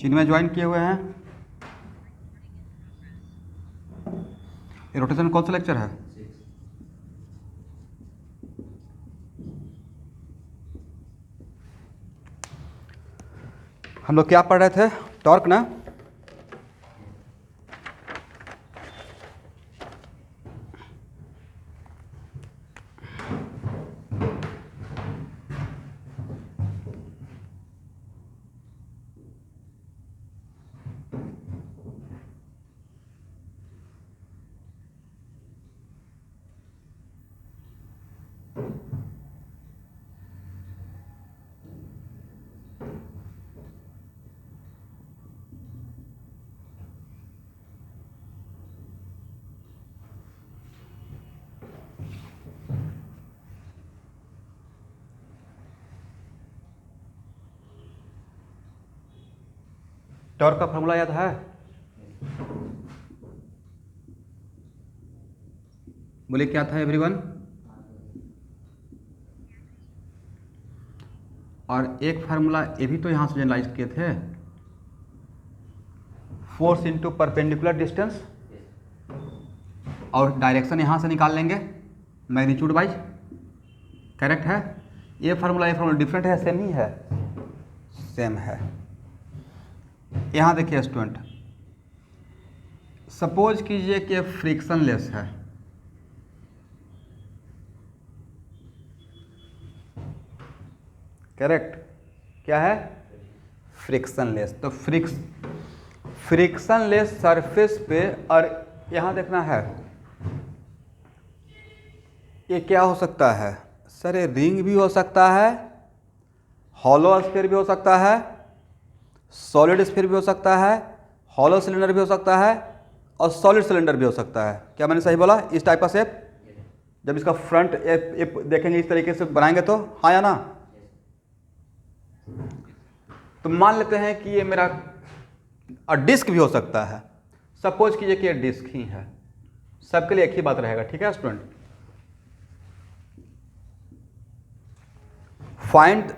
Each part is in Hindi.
जिनमें ज्वाइन किए हुए हैं। ये रोटेशन कौन सा लेक्चर है? हम लोग क्या पढ़ रहे थे? टॉर्क ना। टॉर्क का फॉर्मूला याद है? बोले क्या था एवरीवन? और एक फार्मूला ये भी तो यहाँ से जनरलाइज किए थे, फोर्स इनटू परपेंडिकुलर डिस्टेंस, और डायरेक्शन यहाँ से निकाल लेंगे मैग्नीट्यूड वाइज। करेक्ट है? ये फार्मूला डिफरेंट है, सेम ही है? सेम है। यहाँ देखिए स्टूडेंट, सपोज कीजिए कि फ्रिक्शनलेस है, करेक्ट? क्या है? फ्रिक्शनलेस। तो फ्रिक्शनलेस सरफेस पे, और यहाँ देखना है ये क्या हो सकता है सर? ये रिंग भी हो सकता है, हॉलो स्फीयर भी हो सकता है, सॉलिड स्फीयर भी हो सकता है, हॉलो सिलेंडर भी हो सकता है, और सॉलिड सिलेंडर भी हो सकता है। क्या मैंने सही बोला? इस टाइप का शेप जब इसका फ्रंट देखेंगे इस तरीके से बनाएंगे तो, हाँ या ना? तो मान लेते हैं कि ये मेरा डिस्क भी हो सकता है। सपोज कीजिए कि ये डिस्क ही है, सबके लिए एक ही बात रहेगा, ठीक है स्टूडेंट? फाइंड,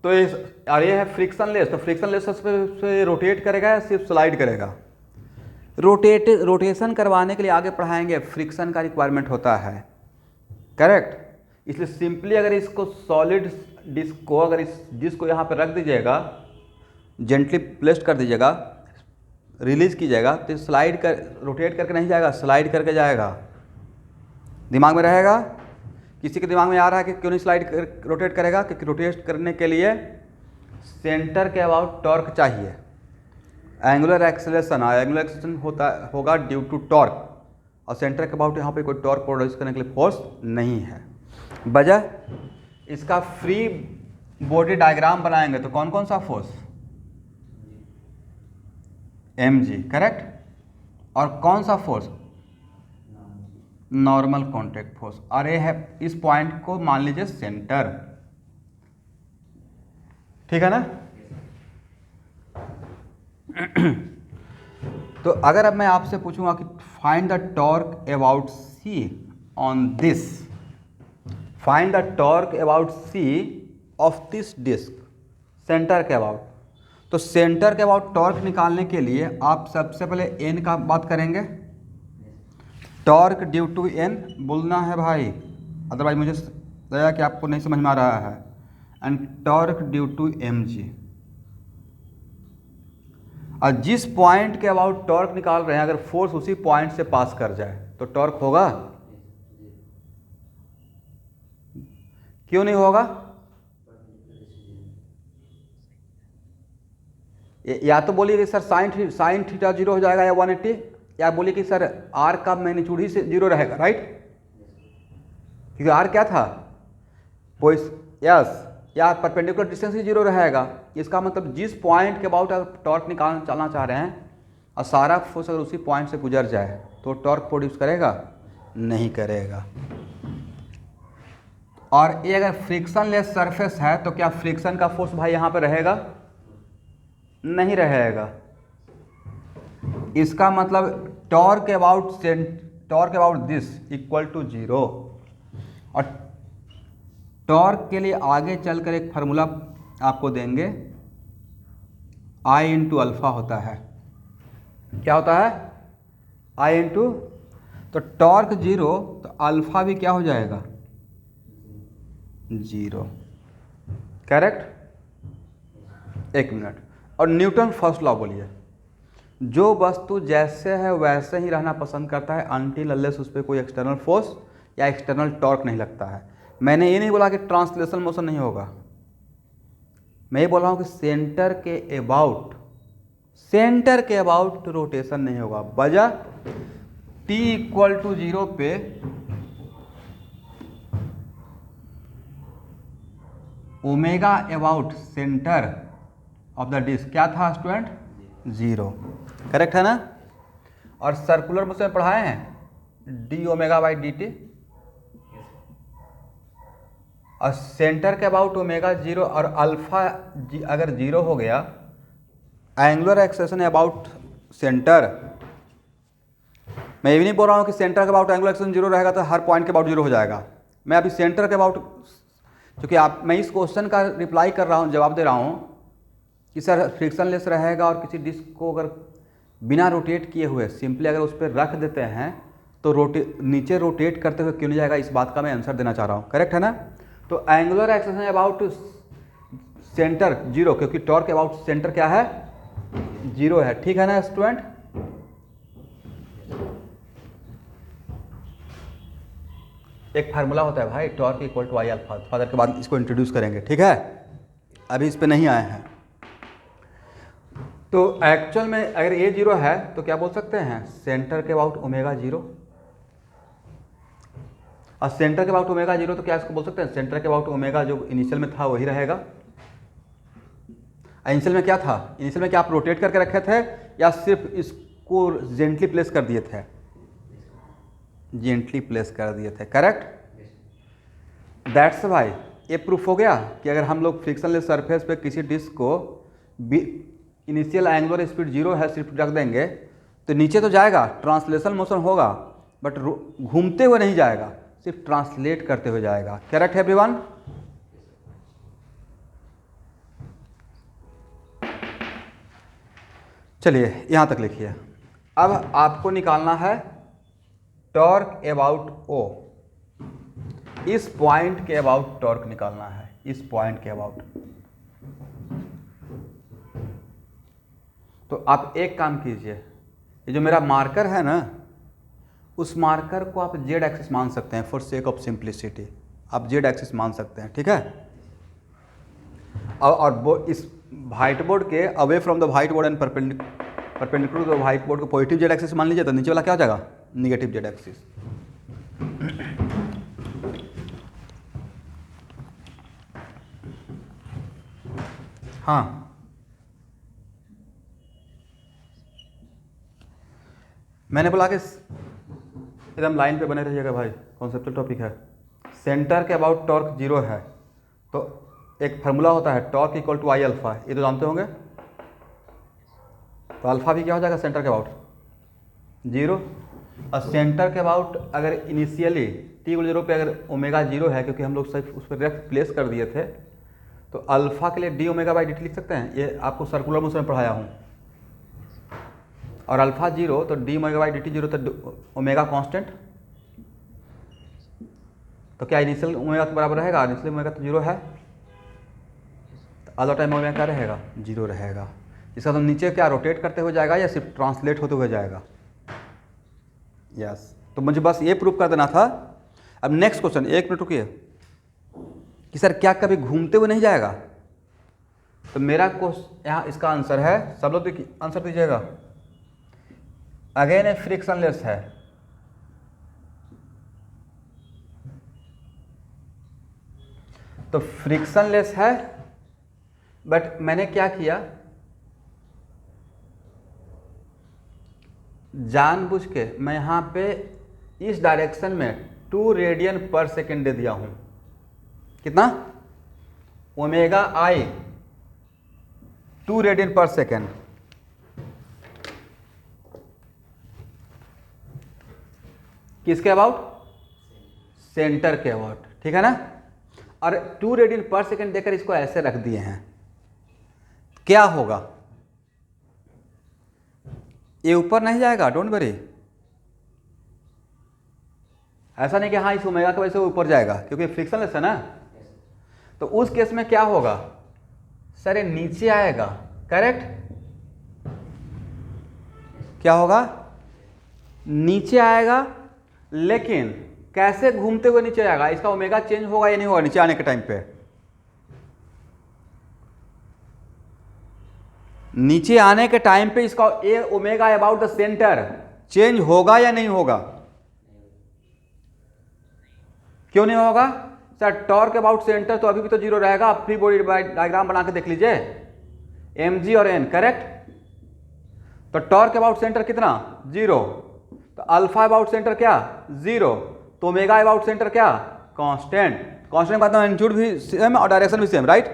तो ये है फ्रिक्शनलेस, तो फ्रिक्शनलेस से रोटेट करेगा या सिर्फ स्लाइड करेगा? रोटेशन करवाने के लिए आगे पढ़ाएंगे, फ्रिक्शन का रिक्वायरमेंट होता है, करेक्ट? इसलिए सिंपली अगर इसको सॉलिड डिस्क को, अगर इस डिस्क को यहाँ पर रख दीजिएगा, जेंटली प्लेस्ड कर दीजिएगा, रिलीज कीजिएगा, तो स्लाइड कर, रोटेट करके नहीं जाएगा, स्लाइड करके जाएगा। दिमाग में रहेगा? किसी के दिमाग में आ रहा है कि क्यों नहीं स्लाइड रोटेट करेगा? क्योंकि रोटेट करने के लिए सेंटर के अबाउट टॉर्क चाहिए। एंगुलर एक्सेलरेशन होगा ड्यू टू टॉर्क, और सेंटर के अबाउट यहाँ पे कोई टॉर्क प्रोड्यूस करने के लिए फोर्स नहीं है। वजह इसका फ्री बॉडी डायग्राम बनाएंगे तो कौन कौन सा फोर्स? mg, correct? और कौन सा फोर्स? Normal contact force. और ये है, इस पॉइंट को मान लीजिए सेंटर, ठीक है ना? तो अगर अब मैं आपसे पूछूंगा कि find the torque about C on this, find the torque about C of this disc, centre के अबाउट, तो सेंटर के अबाउट टॉर्क निकालने के लिए आप सबसे पहले एन का बात करेंगे। टॉर्क ड्यू टू एन बोलना है भाई, अदरवाइज मुझे लगा कि आपको नहीं समझ में आ रहा है। And torque due to M G, और जिस पॉइंट के अबाउट टॉर्क निकाल रहे हैं, अगर फोर्स उसी पॉइंट से पास कर जाए तो टॉर्क होगा? क्यों नहीं होगा? या तो बोलिए कि सर साइन थीटा 0 हो जाएगा या 180, या बोलिए कि सर आर का मैग्नीट्यूड ही से 0 रहेगा, राइट? क्योंकि आर क्या था? यस, या परपेंडिकुलर डिस्टेंस ही 0 रहेगा। इसका मतलब जिस पॉइंट के अबाउट आप टॉर्क निकालना चाह रहे हैं और सारा फोर्स अगर उसी पॉइंट से गुजर जाए तो टॉर्क प्रोड्यूस करेगा? नहीं करेगा। और ये अगर फ्रिक्शनलेस सरफेस है तो क्या फ्रिक्शन का फोर्स भाई यहाँ पे रहेगा? नहीं रहेगा। इसका मतलब torque about this equal to 0। और टॉर्क के लिए आगे चलकर एक फार्मूला आपको देंगे, आई इंटू अल्फ़ा होता है। क्या होता है? आई इंटू, तो टॉर्क जीरो तो अल्फ़ा भी क्या हो जाएगा? जीरो। करेक्ट? एक मिनट। और न्यूटन फर्स्ट लॉ बोलिए। जो वस्तु जैसे है वैसे ही रहना पसंद करता है अनटिल अनलेस उस पर कोई एक्सटर्नल फोर्स या एक्सटर्नल टॉर्क नहीं लगता है। मैंने ये नहीं बोला कि ट्रांसलेशनल मोशन नहीं होगा, मैं ये बोल रहा हूँ कि सेंटर के अबाउट रोटेशन नहीं होगा। वजह t इक्वल टू 0 पे omega about centre of the disc क्या था स्टूडेंट? 0। करेक्ट है ना? और सर्कुलर मोशन में पढ़ाए हैं D omega by D T, और सेंटर के अबाउट ओमेगा 0 और अल्फा अगर 0 हो गया, एंगुलर एक्सेलेरेशन अबाउट सेंटर। मैं ये भी नहीं बोल रहा हूँ कि सेंटर के अबाउट एंगुलर एक्सेलेरेशन 0 रहेगा तो हर पॉइंट के अबाउट 0 हो जाएगा। मैं अभी सेंटर के अबाउट, क्योंकि मैं इस क्वेश्चन का रिप्लाई कर रहा हूँ, जवाब दे रहा हूँ कि सर फ्रिक्शनलेस रहेगा और किसी डिस्क को अगर बिना रोटेट किए हुए सिंपली अगर उस पर रख देते हैं तो नीचे रोटेट करते हुए क्यों नहीं जाएगा, इस बात का मैं आंसर देना चाह रहा हूँ। करेक्ट है ना? तो एंगुलर एक्सेलेरेशन अबाउट सेंटर 0, क्योंकि टॉर्क अबाउट सेंटर क्या है? 0 है। ठीक है ना स्टूडेंट? एक फार्मूला होता है भाई, torque equal to I alpha. फादर के बाद इसको इंट्रोड्यूस करेंगे, ठीक है? अभी इस पे नहीं आए हैं। तो एक्चुअल में अगर ये 0 है तो क्या बोल सकते हैं? सेंटर के अबाउट ओमेगा 0, और सेंटर के अबाउट ओमेगा 0 तो क्या इसको बोल सकते हैं? सेंटर के अबाउट ओमेगा जो इनिशियल में था वही रहेगा। इनिशियल में क्या था? इनिशियल में क्या आप रोटेट करके रखे थे या सिर्फ इसको जेंटली प्लेस कर दिए थे? जेंटली प्लेस कर दिए थे। करेक्ट? दैट्स भाई ये प्रूफ हो गया कि अगर हम लोग फ्रिक्शनलेस सरफेस पे किसी डिस्क को इनिशियल एंगुलर स्पीड 0 है सिर्फ रख देंगे तो नीचे तो जाएगा, ट्रांसलेशन मोशन होगा, बट घूमते हुए नहीं जाएगा, सिर्फ ट्रांसलेट करते हुए जाएगा। करेक्ट है एवरीवन? चलिए यहाँ तक लिखिए। अब आपको निकालना है टॉर्क अबाउट ओ। इस पॉइंट के अबाउट टॉर्क निकालना है, इस पॉइंट के अबाउट। तो आप एक काम कीजिए, ये जो मेरा मार्कर है ना, उस मार्कर को आप जेड एक्सिस मान सकते हैं फॉर सेक ऑफ सिंप्लिसिटी। आप जेड एक्सिस मान सकते हैं, ठीक है? और इस व्हाइट बोर्ड के away from the whiteboard and perpendicular to the whiteboard को पॉजिटिव जेड एक्सिस मान लीजिए, तो नीचे वाला क्या हो जाएगा? Negative Z axis. हाँ, मैंने बोला कि एकदम लाइन पे बने रहिएगा भाई, कॉन्सेप्चुअल टॉपिक है। सेंटर के अबाउट टॉर्क 0 है तो एक फार्मूला होता है torque equal to I alpha, ये तो जानते होंगे। तो अल्फा भी क्या हो जाएगा? सेंटर के अबाउट 0। और सेंटर के अबाउट अगर इनिशियली टी इक्वल 0 पे अगर ओमेगा 0 है, क्योंकि हम लोग सिर्फ उस पर डायरेक्ट प्लेस कर दिए थे, तो अल्फा के लिए D omega by D T लिख सकते हैं। ये आपको सर्कुलर मोशन में पढ़ाया हूँ। और अल्फा 0 तो D omega by D T 0, तो ओमेगा कांस्टेंट। तो क्या इनिशियल ओमेगा के बराबर रहेगा? इनिशियल ओमेगा तो 0 है, तो ऑल द टाइम ओमेगा क्या रहेगा? 0 रहेगा। इसका तो नीचे क्या रोटेट करते हुए जाएगा या सिर्फ ट्रांसलेट होते हुए जाएगा? यस। तो मुझे बस ये प्रूफ कर देना था। अब नेक्स्ट क्वेश्चन, एक मिनट रुकिए, कि सर क्या कभी घूमते हुए नहीं जाएगा? तो मेरा क्वेश्चन यहाँ इसका आंसर है, सब लोग आंसर दीजिएगा। अगेन ए फ्रिक्शनलेस है, तो फ्रिक्शनलेस है, बट मैंने क्या किया, जानबूझ के मैं यहाँ पे इस डायरेक्शन में 2 रेडियन पर सेकेंड दे दिया हूँ। कितना? ओमेगा आई 2 रेडियन पर सेकेंड। किसके अबाउट? सेंटर के अबाउट, ठीक है ना? और 2 रेडियन पर सेकेंड देकर इसको ऐसे रख दिए हैं, क्या होगा? ये ऊपर नहीं जाएगा, डोंट वरी। ऐसा नहीं कि हाँ इस ओमेगा की वजह से वो ऊपर जाएगा, क्योंकि फ्रिक्शनलेस है ना। तो उस केस में क्या होगा सर, ये नीचे आएगा, करेक्ट। क्या होगा, नीचे आएगा, लेकिन कैसे घूमते हुए नीचे आएगा, इसका ओमेगा चेंज होगा या नहीं होगा नीचे आने के टाइम पे। नीचे आने के टाइम पे इसका A omega about the center change होगा या नहीं होगा। क्यों नहीं होगा सर, टॉर्क अबाउट सेंटर तो अभी भी तो जीरो रहेगा। आप फ्री बॉडी डायग्राम बना के देख लीजिए, mg और n, करेक्ट। तो टॉर्क अबाउट सेंटर कितना, जीरो। तो अल्फा अबाउट सेंटर क्या, जीरो। तो ओमेगा अबाउट सेंटर क्या, कांस्टेंट। कांस्टेंट का मतलब मैग्नीट्यूड भी सेम और डायरेक्शन भी सेम, राइट।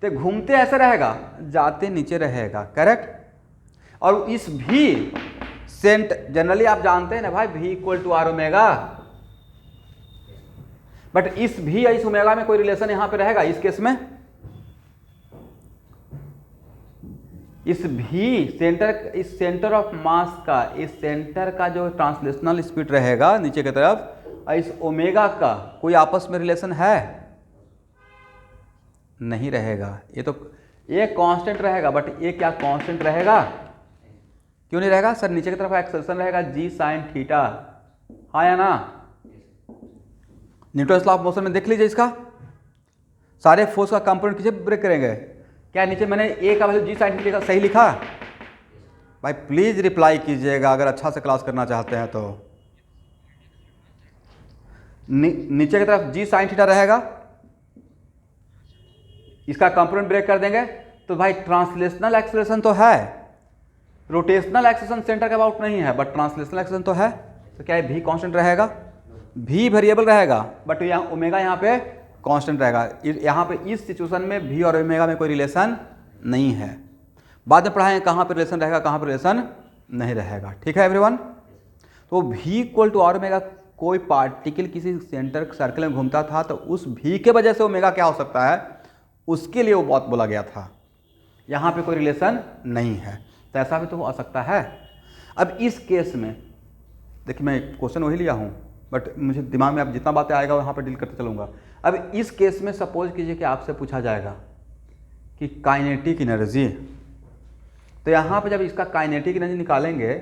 तो घूमते ऐसे रहेगा, जाते नीचे रहेगा, करेक्ट। और इस भी सेंट जनरली आप जानते हैं ना भाई, v equal to R omega. But इस भी या इस ओमेगा में कोई रिलेशन यहां पे रहेगा इस केस में। इस भी सेंटर, इस सेंटर ऑफ मास का, इस सेंटर का जो ट्रांसलेशनल स्पीड रहेगा नीचे की तरफ, और इस ओमेगा का कोई आपस में रिलेशन है, नहीं रहेगा। ये तो ये कांस्टेंट रहेगा, बट ये क्या कांस्टेंट रहेगा, क्यों नहीं रहेगा सर, नीचे की तरफ एक्सेलरेशन रहेगा जी साइन थीटा, हाँ या ना। न्यूटन्स लॉ ऑफ मोशन में देख लीजिए, इसका सारे फोर्स का कंपोनेंट किसे ब्रेक करेंगे। क्या नीचे मैंने ए का वैल्यू जी साइन थीटा सही लिखा। भाई प्लीज रिप्लाई कीजिएगा अगर अच्छा से क्लास करना चाहते हैं तो। नीचे की तरफ जी साइन थीटा रहेगा, इसका कंपोनेंट ब्रेक कर देंगे। तो भाई ट्रांसलेशनल एक्सेलरेशन तो है, रोटेशनल एक्सेलरेशन सेंटर के अबाउट नहीं है, बट ट्रांसलेशनल एक्सेलरेशन तो है। तो क्या भी कांस्टेंट रहेगा, भी वेरिएबल रहेगा, बट यहाँ ओमेगा यहाँ पे कांस्टेंट रहेगा। यहाँ पे इस सिचुएशन में भी और ओमेगा में कोई रिलेशन नहीं है। बाद में पढ़ाएंगे कहाँ पे रिलेशन रहेगा, कहाँ पे रिलेशन नहीं रहेगा, ठीक है एवरीवन। तो भी इक्वल टू आर ओमेगा, कोई पार्टिकल किसी सेंटर सर्कल में घूमता था तो उस भी के वजह से ओमेगा क्या हो सकता है, उसके लिए वो बात बोला गया था। यहाँ पे कोई रिलेशन नहीं है, तो ऐसा भी तो हो सकता है। अब इस केस में देखिए, मैं क्वेश्चन वही लिया हूँ, बट मुझे दिमाग में अब जितना बातें आएगा वहाँ पर डील करते चलूँगा। अब इस केस में सपोज कीजिए कि आपसे पूछा जाएगा कि काइनेटिक एनर्जी, तो यहाँ पे जब इसका काइनेटिक एनर्जी निकालेंगे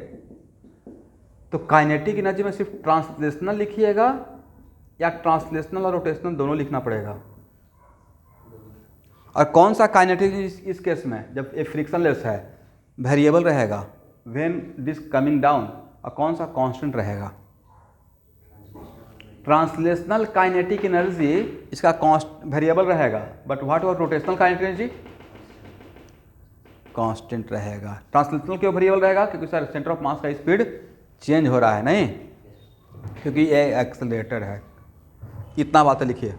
तो काइनेटिक एनर्जी में सिर्फ ट्रांसलेशनल लिखिएगा या ट्रांसलेशनल और रोटेशनल दोनों लिखना पड़ेगा। और कौन सा काइनेटिक इस केस में, जब ये फ्रिक्शनलेस है, वेरिएबल रहेगा व्हेन डिस्क कमिंग डाउन, और कौन सा कांस्टेंट रहेगा। ट्रांसलेशनल काइनेटिक एनर्जी इसका वेरिएबल रहेगा, बट व्हाट और रोटेशनल काइनेटिक एनर्जी कांस्टेंट रहेगा। ट्रांसलेशनल क्यों वेरिएबल रहेगा, क्योंकि सर सेंटर ऑफ मास का स्पीड चेंज हो रहा है, नहीं क्योंकि ये एक्सेलरेटर है। इतना बातें लिखिए।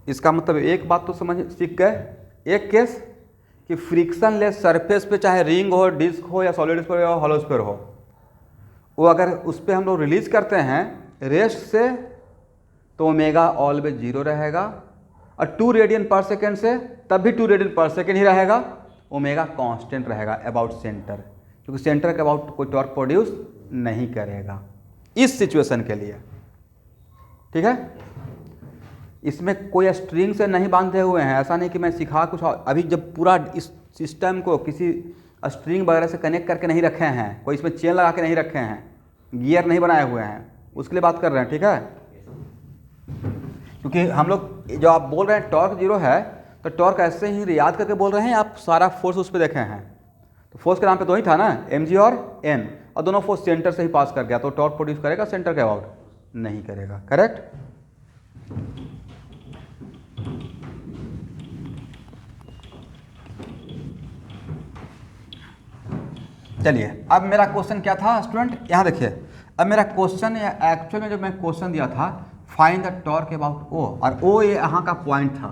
इसका मतलब एक बात तो समझ सीख गए, एक केस कि फ्रिक्शनलेस सरफेस पे चाहे रिंग हो, डिस्क हो, या सॉलिड स्फीयर हो, हॉलो स्फीयर हो, वो अगर उस पर हम लोग रिलीज करते हैं रेस्ट से, तो ओमेगा ऑलवेज जीरो रहेगा। और 2 रेडियन पर सेकेंड से तब भी 2 रेडियन पर सेकेंड ही रहेगा। ओमेगा कांस्टेंट रहेगा अबाउट सेंटर, क्योंकि सेंटर के अबाउट कोई टॉर्क प्रोड्यूस नहीं करेगा इस सिचुएशन के लिए, ठीक है। इसमें कोई स्ट्रिंग से नहीं बांधे हुए हैं, ऐसा नहीं कि मैं सिखा कुछ और। अभी जब पूरा इस सिस्टम को किसी स्ट्रिंग वगैरह से कनेक्ट करके नहीं रखे हैं, कोई इसमें चेन लगा के नहीं रखे हैं, गियर नहीं बनाए हुए हैं, उसके लिए बात कर रहे हैं, ठीक है। क्योंकि हम लोग जो आप बोल रहे हैं टॉर्क जीरो है, तो टॉर्क ऐसे ही याद करके बोल रहे हैं, आप सारा फोर्स उस पर देखे हैं। तो फोर्स के नाम पे दो ही था ना, mg और n, और दोनों फोर्स सेंटर से ही पास कर गया, तो टॉर्क प्रोड्यूस करेगा सेंटर के अबाउट नहीं करेगा, करेक्ट। चलिए, अब मेरा क्वेश्चन क्या था स्टूडेंट, यहाँ देखिए। अब मेरा क्वेश्चन एक्चुअल में जो मैं क्वेश्चन दिया था, find the torque about O, और ओ ये यहाँ का पॉइंट था।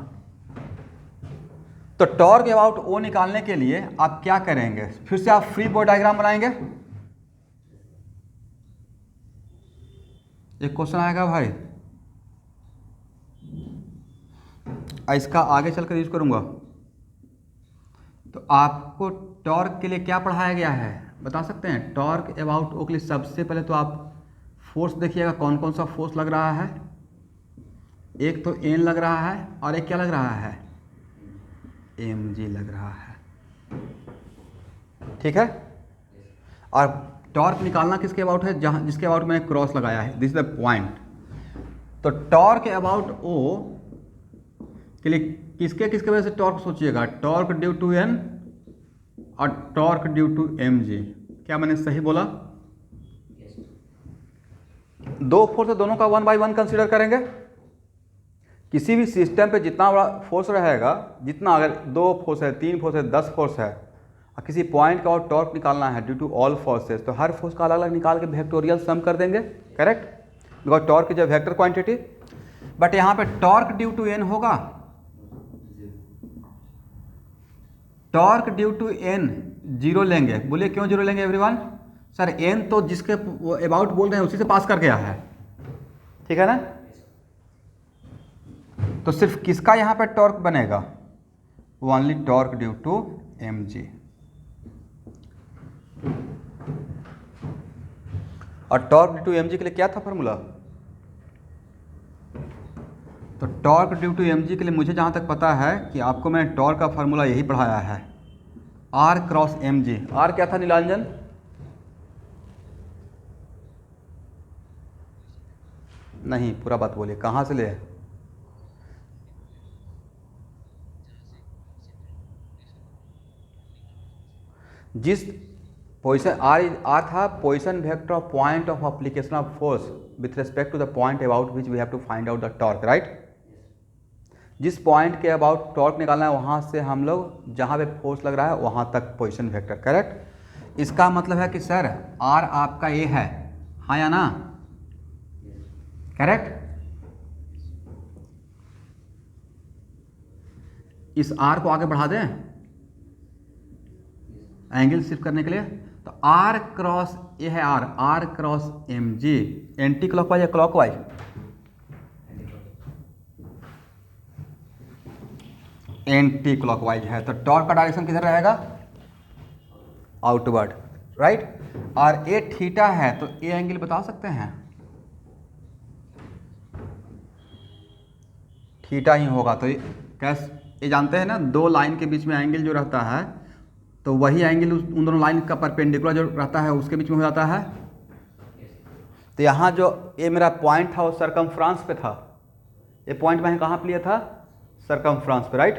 तो टॉर्क अबाउट ओ निकालने के लिए आप क्या करेंगे, फिर से आप फ्री बॉडी डायग्राम बनाएंगे। एक क्वेश्चन आएगा भाई, इसका आगे चलकर यूज करूँगा। तो आपको टॉर्क के लिए क्या पढ़ाया गया है बता सकते हैं? टॉर्क अबाउट ओ के लिए सबसे पहले तो आप फोर्स देखिएगा, कौन कौन सा फोर्स लग रहा है। एक तो एन लग रहा है और एक क्या लग रहा है? mg लग रहा है, ठीक है। और टॉर्क निकालना किसके अबाउट है? जहाँ जिसके अबाउट मैंने क्रॉस लगाया है, दिस इज द पॉइंट। तो टॉर्क अबाउट ओ के लिए किसके किसके वजह से टॉर्क सोचिएगा? टॉर्क ड्यू टू एन और टॉर्क ड्यू टू mg। क्या मैंने सही बोला? दो फोर्स है, दोनों का 1 by 1 कंसीडर करेंगे। किसी भी सिस्टम पे जितना बड़ा फोर्स रहेगा, जितना अगर 2 फोर्स है, 3 फोर्स है, 10 फोर्स है, और किसी पॉइंट का और टॉर्क निकालना है ड्यू टू ऑल फोर्सेस, तो हर फोर्स का अलग अलग निकाल के वेक्टोरियल सम कर देंगे, correct? Because torque is a vector quantity. But यहाँ पे टॉर्क ड्यू टू एन होगा, टॉर्क ड्यू टू एन 0 लेंगे। बोलिए क्यों 0 लेंगे एवरीवन? सर एन तो जिसके अबाउट बोल रहे हैं उसी से पास कर गया है, ठीक है ना। तो सिर्फ किसका यहाँ पे टॉर्क बनेगा? Only torque due to mg। और टॉर्क ड्यू टू mg के लिए क्या था फॉर्मूला? तो टॉर्क ड्यू टू mg के लिए मुझे जहाँ तक पता है कि आपको मैंने टॉर्क का फार्मूला यही पढ़ाया है, r क्रॉस mg। r क्या था नीलांजन? नहीं, पूरा बात बोलिए, कहाँ से ले? जिस पोजिशन आर था position vector of point of application of force with respect to the point about which we have to find out the torque, right. जिस पॉइंट के अबाउट टॉर्क निकालना है वहाँ से हम लोग जहाँ पे फोर्स लग रहा है वहाँ तक पोजिशन वेक्टर, करेक्ट। इसका मतलब है कि सर आर आपका ये है, हाँ या ना? करेक्ट। इस आर को आगे बढ़ा दें एंगल शिफ्ट करने के लिए। तो आर क्रॉस ये है R cross mg, anti clockwise या क्लॉकवाइज? एंटी क्लॉकवाइज है, तो टॉर्क का डायरेक्शन किधर रहेगा? Outward, right. और ए थीटा है तो ए एंगल बता सकते हैं, थीटा ही होगा। तो ये जानते हैं ना, दो लाइन के बीच में एंगल जो रहता है तो वही एंगल उन दोनों लाइन का परपेंडिकुलर जो रहता है उसके बीच में हो जाता है। तो यहाँ जो ये मेरा पॉइंट था वो सरकमफ्रांस पे था, ये पॉइंट मैंने कहाँ पे लिया था? सरकमफ्रांस पे, राइट।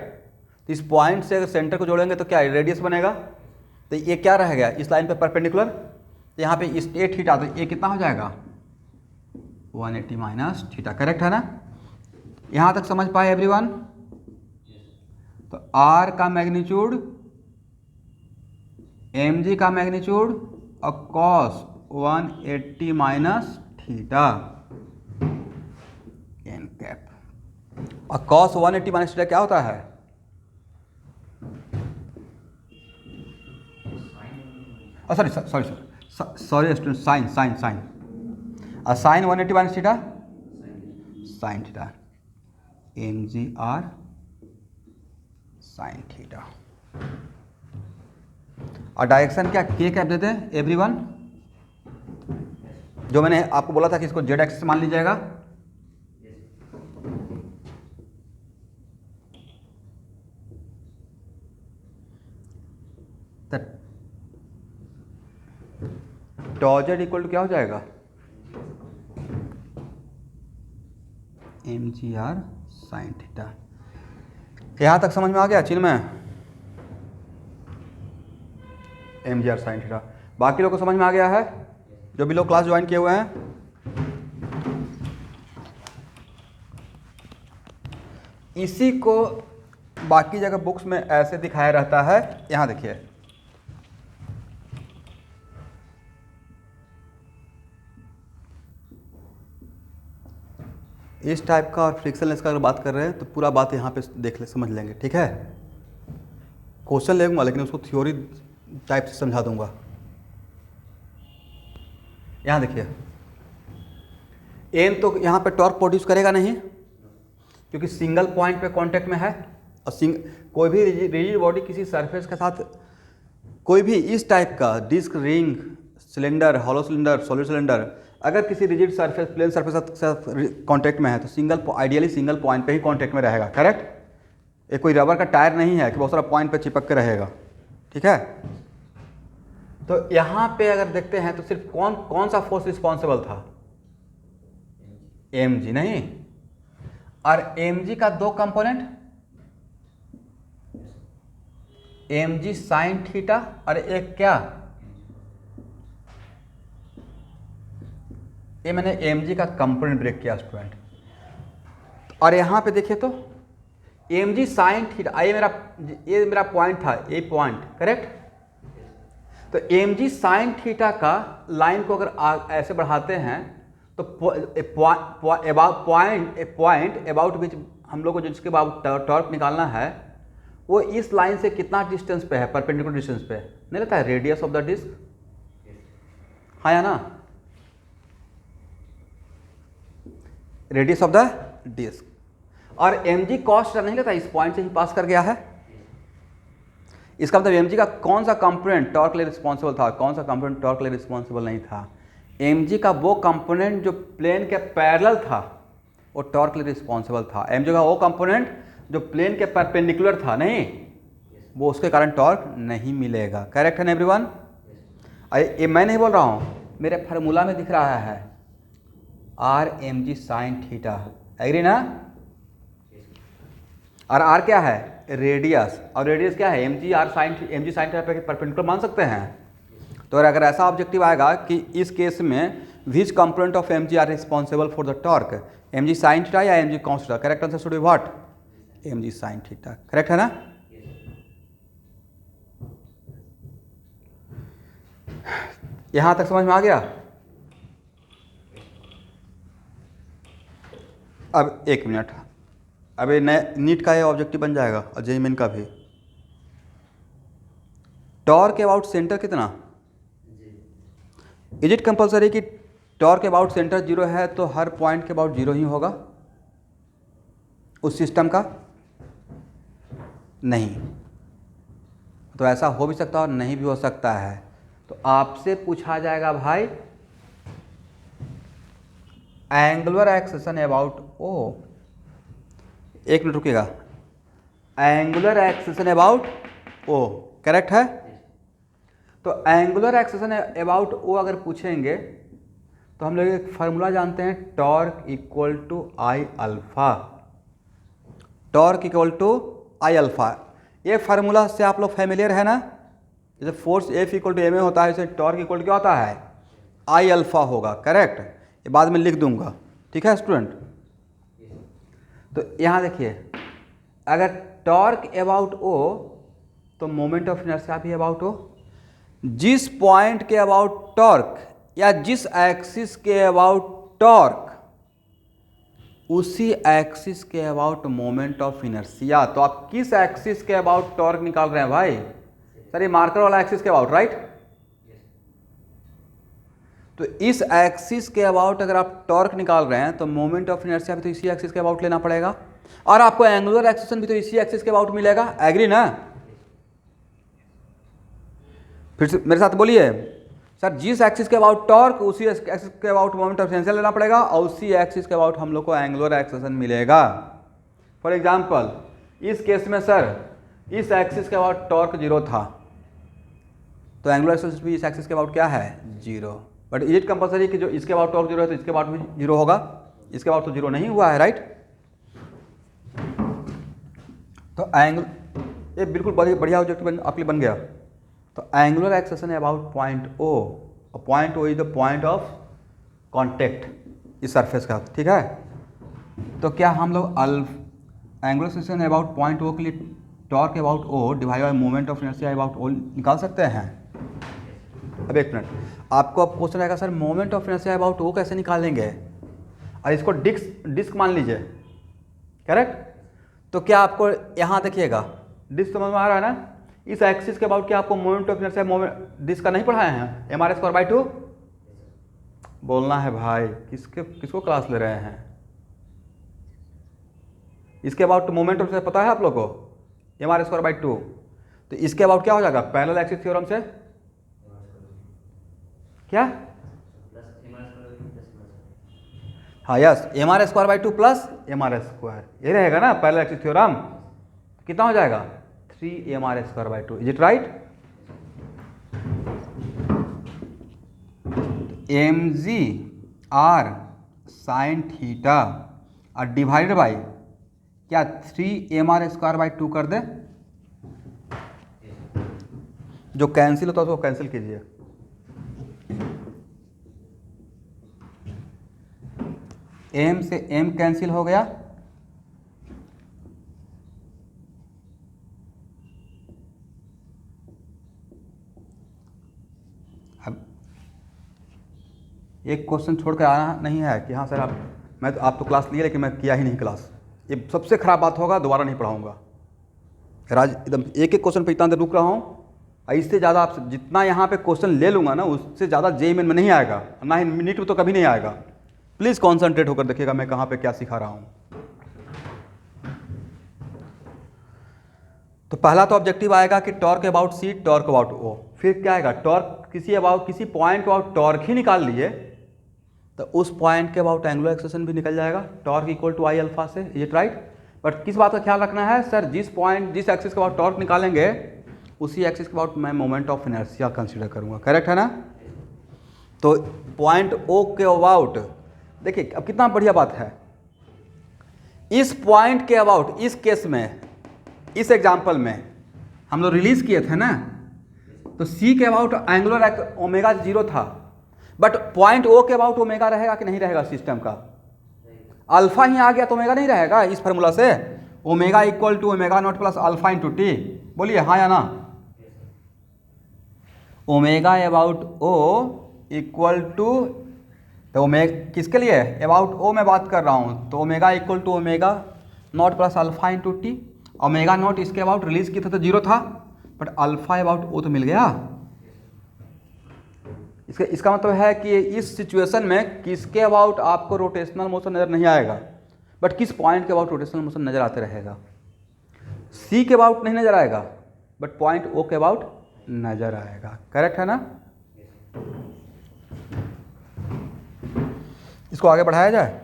तो इस पॉइंट से अगर सेंटर को जोड़ेंगे तो क्या रेडियस बनेगा? तो ये क्या रह गया इस लाइन पे परपेंडिकुलर? तो यहाँ पे इस ए थीटा, तो ये कितना हो जाएगा? 180 माइनस थीटा, करेक्ट है ना? यहाँ तक समझ पाए एवरीवन? तो आर का मैग्नीट्यूड, mg का मैग्नीट्यूड और cos 180 minus theta N cap. और cos 180 माइनस थीटा क्या होता है? सॉरी स्टूडेंट, साइन और sine 180 minus theta sine theta, mg r sine theta. और डायरेक्शन क्या के कैप दे दें एवरीवन? जो मैंने आपको बोला था कि इसको जेड एक्सिस मान लीजिएगा। टॉ जेड इक्वल टू क्या हो जाएगा? mg r sine theta. यहाँ तक समझ में आ गया चिन्ह में? mg r sine theta. बाकी लोग को समझ में आ गया है जो भी लोग क्लास ज्वाइन किए हुए हैं? इसी को बाकी जगह बुक्स में ऐसे दिखाया रहता है, यहाँ देखिए। इस टाइप का और फ्रिक्शनलेस का अगर बात कर रहे हैं तो पूरा बात यहाँ पे देख ले, समझ लेंगे, ठीक है। क्वेश्चन ले लूँगा लेकिन उसको थ्योरी टाइप से समझा दूंगा। यहाँ देखिए, एन तो यहाँ पे टॉर्क प्रोड्यूस करेगा नहीं, क्योंकि सिंगल पॉइंट पे कांटेक्ट में है। और कोई भी रिजिड बॉडी किसी सरफेस के साथ, कोई भी इस टाइप का disc, ring, cylinder, hollow cylinder, solid cylinder, अगर किसी रिजिड सरफेस, प्लेन सरफेस के साथ कांटेक्ट में है तो आइडियली सिंगल पॉइंट पे ही कांटेक्ट में रहेगा। करेक्ट? ये कोई रबर का टायर नहीं है कि बहुत सारा पॉइंट पे चिपक के रहेगा। ठीक है? तो यहाँ पे अगर देखते हैं तो सिर्फ कौन सा फोर्स रिस्पॉन्सिबल था? mg, नहीं? और mg का दो कंपोनेंट, mg साइन थीटा और एक क्या, ये मैंने mg का कंपोनेंट ब्रेक किया स्टूडेंट। और यहाँ पे देखिए तो mg साइन थीटा, ये मेरा पॉइंट था, ये पॉइंट। करेक्ट? तो mg साइन थीटा का लाइन को अगर ऐसे बढ़ाते हैं तो पॉइंट अबाउट विच हम लोग को जिसके बाद टॉर्क निकालना है वो इस लाइन से कितना डिस्टेंस पे है, परपेंडिकुलर डिस्टेंस पे नहीं लगता है? रेडियस ऑफ द डिस्क, हाँ या ना? Radius of the disc. और mg कॉस्ट नहीं लेता, इस पॉइंट से ही पास कर गया है। इसका मतलब mg का कौन सा कंपोनेंट टॉर्क के लिए रिस्पॉन्सिबल था, कौन सा कंपोनेंट टॉर्क के लिए रिस्पॉन्सिबल नहीं था? mg का वो कंपोनेंट जो प्लेन के पैरेलल था वो टॉर्क के लिए रिस्पॉन्सिबल था। mg का वो कंपोनेंट जो प्लेन के परपेंडिकुलर था, नहीं, वो उसके कारण टॉर्क नहीं मिलेगा। करेक्ट है ना एवरीवन? ये मैं नहीं बोल रहा हूँ, मेरे फार्मूला में दिख रहा है R mg sine theta. Agree ना? और आर क्या है? रेडियस। और रेडियस क्या है? mg साइन थीटा पे परपेंडिकुलर मान सकते हैं। तो अगर ऐसा ऑब्जेक्टिव आएगा कि इस केस में which component of mg are responsible for the torque, mg sine theta या mg cos theta? Correct answer should be what? mg sine theta. Correct है ना? यहां तक समझ में आ गया? अब एक मिनट, अब ये नए नीट का ये ऑब्जेक्टिव बन जाएगा और जेईई मेन का भी। टॉर्क अबाउट सेंटर कितना? इज इट कंपल्सरी कि टॉर्क अबाउट सेंटर जीरो है तो हर पॉइंट के अबाउट जीरो ही होगा उस सिस्टम का? नहीं। तो ऐसा हो भी सकता है और नहीं भी हो सकता है। तो आपसे पूछा जाएगा भाई एंगुलर एक्सेलेरेशन अबाउट ओ, एक मिनट रुकिएगा, angular acceleration about O. Correct है? तो एंगुलर एक्सेलेरेशन अबाउट ओ अगर पूछेंगे तो हम लोग एक फार्मूला जानते हैं, torque equal to I alpha. Torque equal to I alpha, ये फार्मूला से आप लोग फैमिलियर है ना? जैसे force F equal to M A होता है, जैसे टॉर्क इक्वल टू क्या होता है? आई अल्फा होगा। करेक्ट? ये बाद में लिख दूंगा। ठीक है स्टूडेंट? तो यहाँ देखिए, अगर टॉर्क अबाउट ओ तो मोमेंट ऑफ इनर्शिया भी अबाउट ओ। जिस पॉइंट के अबाउट टॉर्क या जिस एक्सिस के अबाउट टॉर्क उसी एक्सिस के अबाउट मोमेंट ऑफ इनर्शिया। तो आप किस एक्सिस के अबाउट टॉर्क निकाल रहे हैं भाई? सर ये मार्कर वाला एक्सिस के अबाउट, राइट? तो इस एक्सिस के अबाउट अगर आप टॉर्क निकाल रहे हैं तो मोमेंट ऑफ इनर्शिया भी तो इसी एक्सिस के अबाउट लेना पड़ेगा और आपको एंगुलर एक्सेलेरेशन भी तो इसी एक्सिस के अबाउट मिलेगा। एग्री ना? फिर से मेरे साथ बोलिए, सर जिस एक्सिस के अबाउट टॉर्क उसी एक्सिस के अबाउट मोमेंट ऑफ इनर्शिया लेना पड़ेगा और उसी एक्सिस के अबाउट हम लोग को एंगुलर एक्सेलेरेशन मिलेगा। फॉर एग्जांपल इस केस में सर इस एक्सिस के अबाउट टॉर्क जीरो था तो एंगुलर एक्सेलेरेशन भी इस एक्सिस के अबाउट क्या है? Zero. But is it compulsory कि जो इसके अबाउट टॉर्क जीरो है तो इसके अबाउट भी जीरो होगा? इसके अबाउट तो जीरो नहीं हुआ है, राइट? तो ये बिल्कुल बढ़िया ऑब्जेक्ट आपके बन गया। तो angular acceleration about point O, और point O is the point of contact इस सरफेस का। ठीक है? तो क्या हम लोग angular acceleration about point O के लिए torque about O divide by moment of inertia about O निकाल सकते हैं? अब एक मिनट, आपको अब क्वेश्चन आएगा sir moment of inertia about O कैसे निकालेंगे? और इसको डिस्क मान लीजिए। करेक्ट? तो क्या आपको यहाँ देखिएगा डिस्क समझ में आ रहा है ना? इस एक्सिस के अबाउट क्या आपको मोमेंट ऑफ इनर्शिया डिस्क का नहीं पढ़ाए हैं? mr²/2 बोलना है भाई। किसको क्लास ले रहे हैं? इसके अबाउट मोमेंट से पता है आप लोग को, mr²/2। तो इसके अबाउट क्या हो जाएगा पैरेलल एक्सिस थ्योरम से, क्या, हाँ यस, mr² प्लस mr², ये रहेगा ना पैरेलल एक्सिस थ्योरम। कितना हो जाएगा 3mr²/2, is it right. mg r sine theta और डिवाइडेड बाई क्या 3mr²/2 कर दे, जो कैंसिल होता है उसको कैंसिल कीजिए। m से m कैंसिल हो गया, अब एक क्वेश्चन छोड़ कर आना नहीं है कि हाँ सर आप तो क्लास लिए लेकिन मैं किया ही नहीं क्लास, ये सबसे खराब बात होगा, दोबारा नहीं पढ़ाऊंगा। राज एकदम एक एक क्वेश्चन पे इतना देर रुक रहा हूँ, इससे ज़्यादा आप जितना यहाँ पे क्वेश्चन ले लूँगा ना उससे ज़्यादा जेईई में नहीं आएगा, ना ही नीट में तो कभी नहीं आएगा। प्लीज़ कॉन्सेंट्रेट होकर देखिएगा मैं कहाँ पे क्या सिखा रहा हूँ। तो पहला तो ऑब्जेक्टिव आएगा कि torque about C, torque about O. फिर क्या आएगा, टॉर्क किसी पॉइंट के अबाउट टॉर्क ही निकाल लिए तो उस पॉइंट के अबाउट एंगुलर एक्सेलरेशन भी निकल जाएगा, torque equal to I alpha से, इज इट राइट। बट किस बात का ख्याल रखना है सर, जिस एक्सिस के अबाउट टॉर्क निकालेंगे उसी एक्सिस के अबाउट मैं मोमेंट ऑफ इनर्शिया कंसीडर करूंगा, करेक्ट है ना। तो पॉइंट ओ के अबाउट देखिए अब कितना बढ़िया बात है, इस पॉइंट के अबाउट इस केस में, इस एग्जाम्पल में हम लोग रिलीज किए थे ना, तो सी के अबाउट एंगुलर ओमेगा 0 था, बट पॉइंट ओ के अबाउट ओमेगा रहेगा कि नहीं रहेगा सिस्टम का, अल्फा ही आ गया तो ओमेगा नहीं रहेगा इस फार्मूला से, omega equal to omega naught plus alpha into T, बोलिए हाँ या ना। Omega about O equal to, तो ओमेगा किसके लिए, अबाउट ओ में बात कर रहा हूँ, तो omega equal to omega naught plus alpha into T, omega naught इसके अबाउट रिलीज किया था तो 0 था, बट अल्फा अबाउट ओ तो मिल गया। इसका मतलब है कि इस सिचुएशन में किसके अबाउट आपको रोटेशनल मोशन नज़र नहीं आएगा, बट किस पॉइंट के अबाउट रोटेशनल मोशन नज़र आते रहेगा, सी के अबाउट नहीं नज़र आएगा बट पॉइंट ओ के अबाउट नज़र आएगा, करेक्ट है ना। इसको आगे बढ़ाया जाए,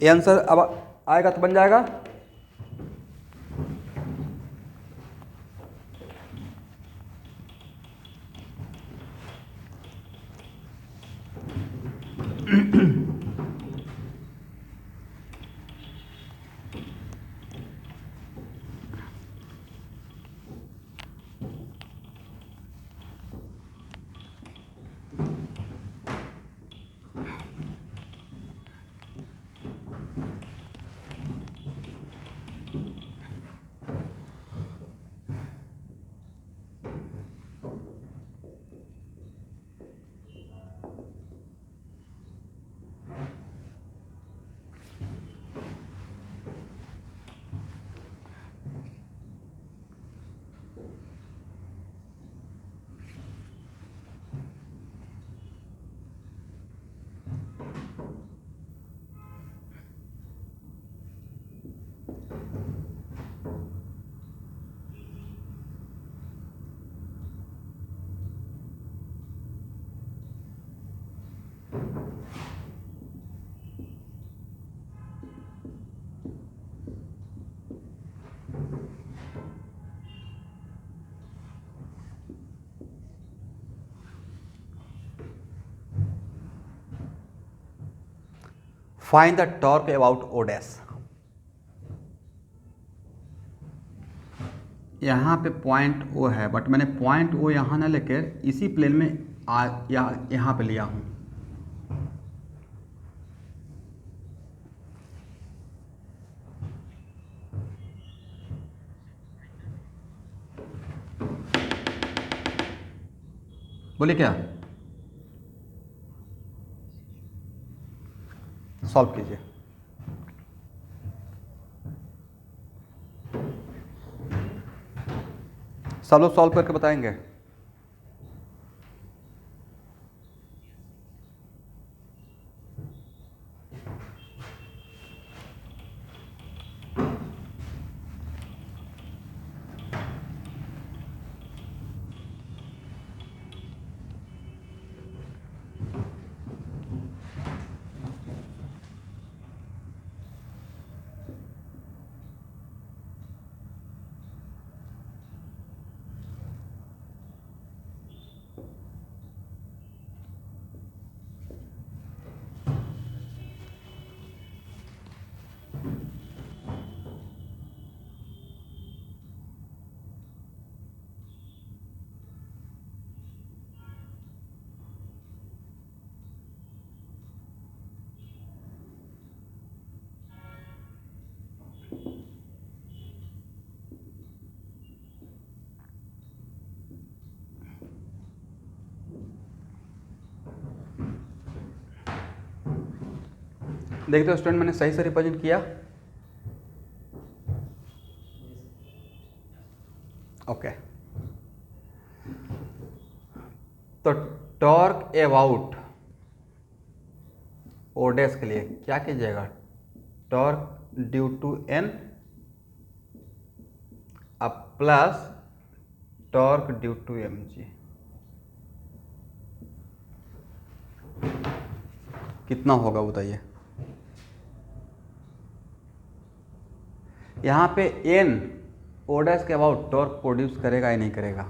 ये आंसर अब आएगा तो बन जाएगा। Find the torque about O dash. यहाँ पे पॉइंट ओ है बट मैंने पॉइंट ओ यहाँ ना लेकर इसी प्लेन में यहाँ पे लिया हूँ, बोले क्या, सॉल्व कीजिए। सब लोग सॉल्व करके बताएंगे। देखते हो स्टूडेंट मैंने सही से रिप्रेजेंट किया? ओके। तो टॉर्क अबाउट ओ डैश के लिए क्या कीजिएगा? टॉर्क ड्यू टू एन अब plus torque due to M G. कितना होगा बताइए? यहाँ पे एन ओ डैश के अबाउट टॉर्क प्रोड्यूस करेगा या नहीं करेगा?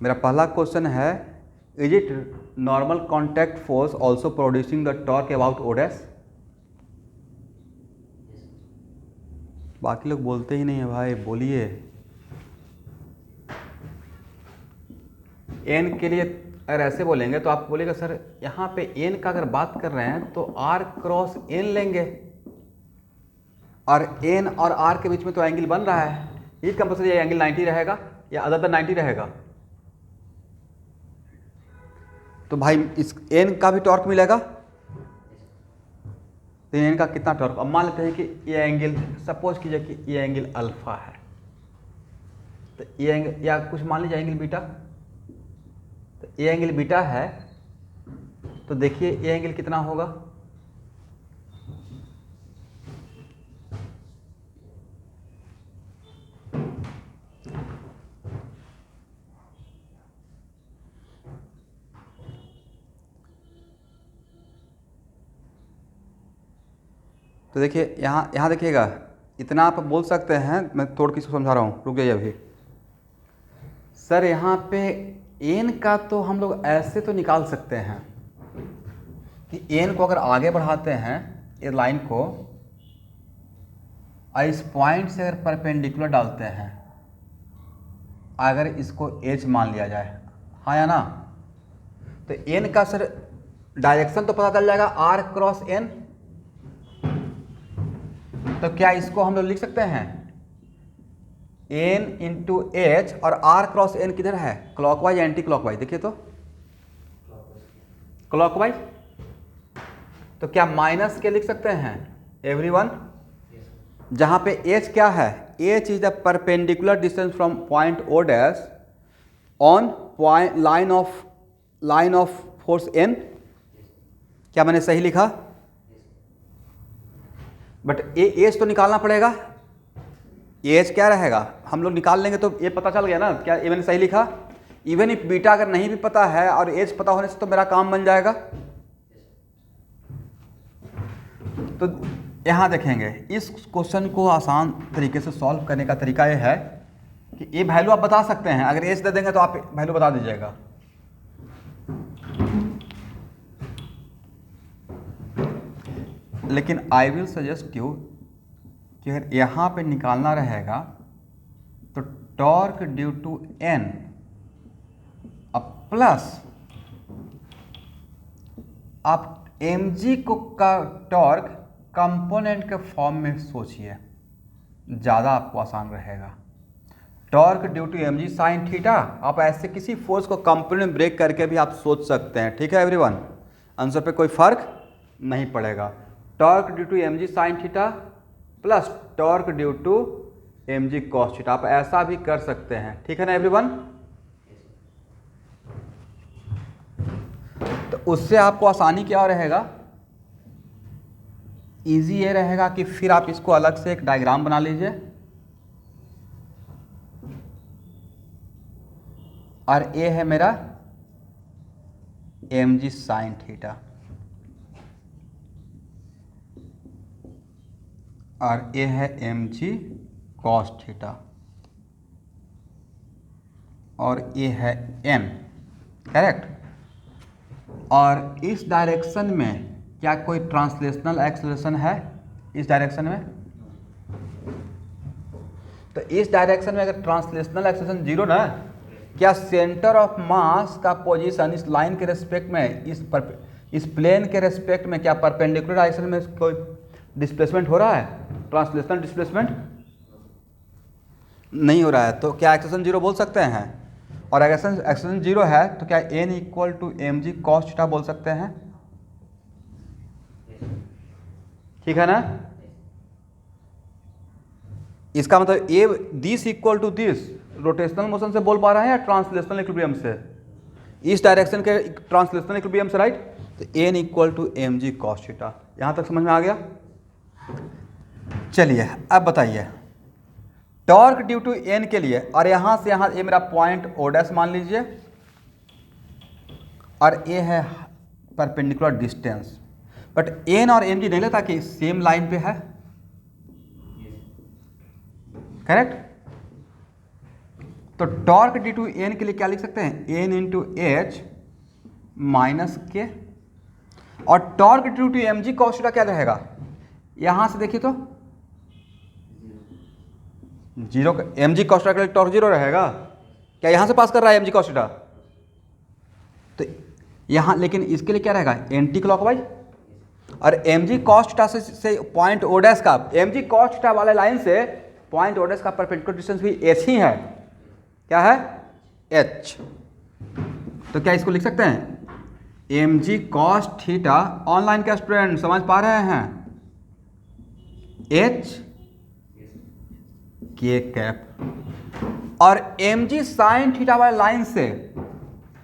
मेरा पहला क्वेश्चन है, is it normal contact force also producing the torque about O dash? बाकी लोग बोलते ही नहीं है भाई, बोलिए। एन के लिए अगर ऐसे बोलेंगे तो आप बोलेगा सर यहाँ पे एन का अगर बात कर रहे हैं तो आर क्रॉस एन लेंगे, और एन और आर के बीच में तो एंगल बन रहा है, ये कंपल्सरी एंगल 90 रहेगा या अदर देन 90 रहेगा। तो भाई इस एन का भी टॉर्क मिलेगा, तो एन का कितना टॉर्क? अब मान लेते हैं कि ये एंगल, सपोज कीजिए कि ये एंगल अल्फा है, तो ये एंगल या कुछ मान लीजिए एंगल बीटा, तो ये एंगल बीटा है, तो देखिए ये एंगल कितना होगा? तो देखिए यहाँ देखिएगा, इतना आप बोल सकते हैं, मैं तोड़ के इसको समझा रहा हूँ, रुक जाइए अभी। सर यहाँ पे एन का तो हम लोग ऐसे तो निकाल सकते हैं कि एन को अगर आगे बढ़ाते हैं ये लाइन को, और इस पॉइंट से अगर परपेंडिकुलर डालते हैं, अगर इसको एच मान लिया जाए, हाँ या ना, तो एन का सर डायरेक्शन तो पता चल जाएगा आर क्रॉस एन। तो क्या इसको हम लोग लिख सकते हैं एन इंटू एच, और आर क्रॉस एन किधर है? Clockwise anti clockwise? देखिए तो क्लॉकवाइज, तो क्या माइनस के लिख सकते हैं एवरीवन? जहां पे एच क्या है? H is the perpendicular distance from point O dash on point line of force N. क्या मैंने सही लिखा? बट एच तो निकालना पड़ेगा, एच क्या रहेगा? हम लोग निकाल लेंगे तो ये पता चल गया ना, क्या ये मैंने सही लिखा? इवन इफ बीटा अगर नहीं भी पता है और एच पता होने से तो मेरा काम बन जाएगा। तो यहाँ देखेंगे, इस क्वेश्चन को आसान तरीके से सॉल्व करने का तरीका ये है कि ये वैल्यू आप बता सकते हैं, अगर एच दे देंगे तो आप वैल्यू बता दीजिएगा। लेकिन आई विल सजेस्ट यू कि अगर यहाँ पे निकालना रहेगा तो टॉर्क ड्यू टू एन अब प्लस आप एम जी को का टॉर्क कंपोनेंट के फॉर्म में सोचिए, ज़्यादा आपको आसान रहेगा। Torque due to M G sine theta, आप ऐसे किसी फोर्स को कंपोनेंट ब्रेक करके भी आप सोच सकते हैं, ठीक है एवरीवन? आंसर पे कोई फर्क नहीं पड़ेगा। Torque due to M G sine theta plus torque due to M G cos theta, आप ऐसा भी कर सकते हैं, ठीक है ना एवरीवन? तो उससे आपको आसानी क्या रहेगा? इजी ये रहेगा कि फिर आप इसको अलग से एक डायग्राम बना लीजिए, और ये है मेरा एम जी साइन थीटा, और ये है एम जी कॉस थीटा, और ये है एन, करेक्ट? और इस डायरेक्शन में क्या कोई ट्रांसलेशनल एक्सेलरेशन है? इस डायरेक्शन में, तो इस डायरेक्शन में अगर ट्रांसलेशनल एक्सेलरेशन जीरो ना, क्या सेंटर ऑफ मास का पोजीशन इस लाइन के रेस्पेक्ट में, इस प्लेन के रेस्पेक्ट में क्या परपेंडिकुलर डायरेक्शन में कोई डिस्प्लेसमेंट हो रहा है? ट्रांसलेशनल डिस्प्लेसमेंट नहीं हो रहा है, तो क्या एक्सेलरेशन जीरो बोल सकते हैं? और अगर एक्सटेंशन 0 है तो क्या n equal to M G cos theta बोल सकते हैं? ठीक है ना? इसका मतलब ए this equal to this rotational motion से बोल पा रहे हैं या ट्रांसलेशनल इक्विलिब्रियम से? इस डायरेक्शन के ट्रांसलेशनल इक्विलिब्रियम से, राइट? तो N equal to M G cos theta. यहां तक समझ में आ गया? चलिए अब बताइए टॉर्क ड्यू टू एन के लिए, और यहां से यहां ये मेरा पॉइंट ओ डैश मान लीजिए, और ए है परपेंडिकुलर डिस्टेंस, बट एन और एम जी नहीं लेता कि सेम लाइन पे है, करेक्ट? तो टॉर्क ड्यू टू एन के लिए क्या लिख सकते हैं? N into H minus K, और torque due to M G cos theta क्या रहेगा? यहां से देखिए तो zero, M G cos theta के लिए टॉर्क 0 रहेगा क्या? यहां से पास कर रहा है एम जी कॉस थीटा, तो यहां लेकिन इसके लिए क्या रहेगा? Anti clockwise. और एम जी कॉस थीटा से पॉइंट ओ डैश का, एम जी कॉस थीटा वाले लाइन से पॉइंट ओ डैश का परपेंडिकुलर डिस्टेंस भी एच ही है। क्या है? एच। तो क्या इसको लिख सकते हैं? M G cos theta, online का स्टूडेंट समझ पा रहे हैं? एच के कैप, और एम जी साइन थीटा वाले लाइन से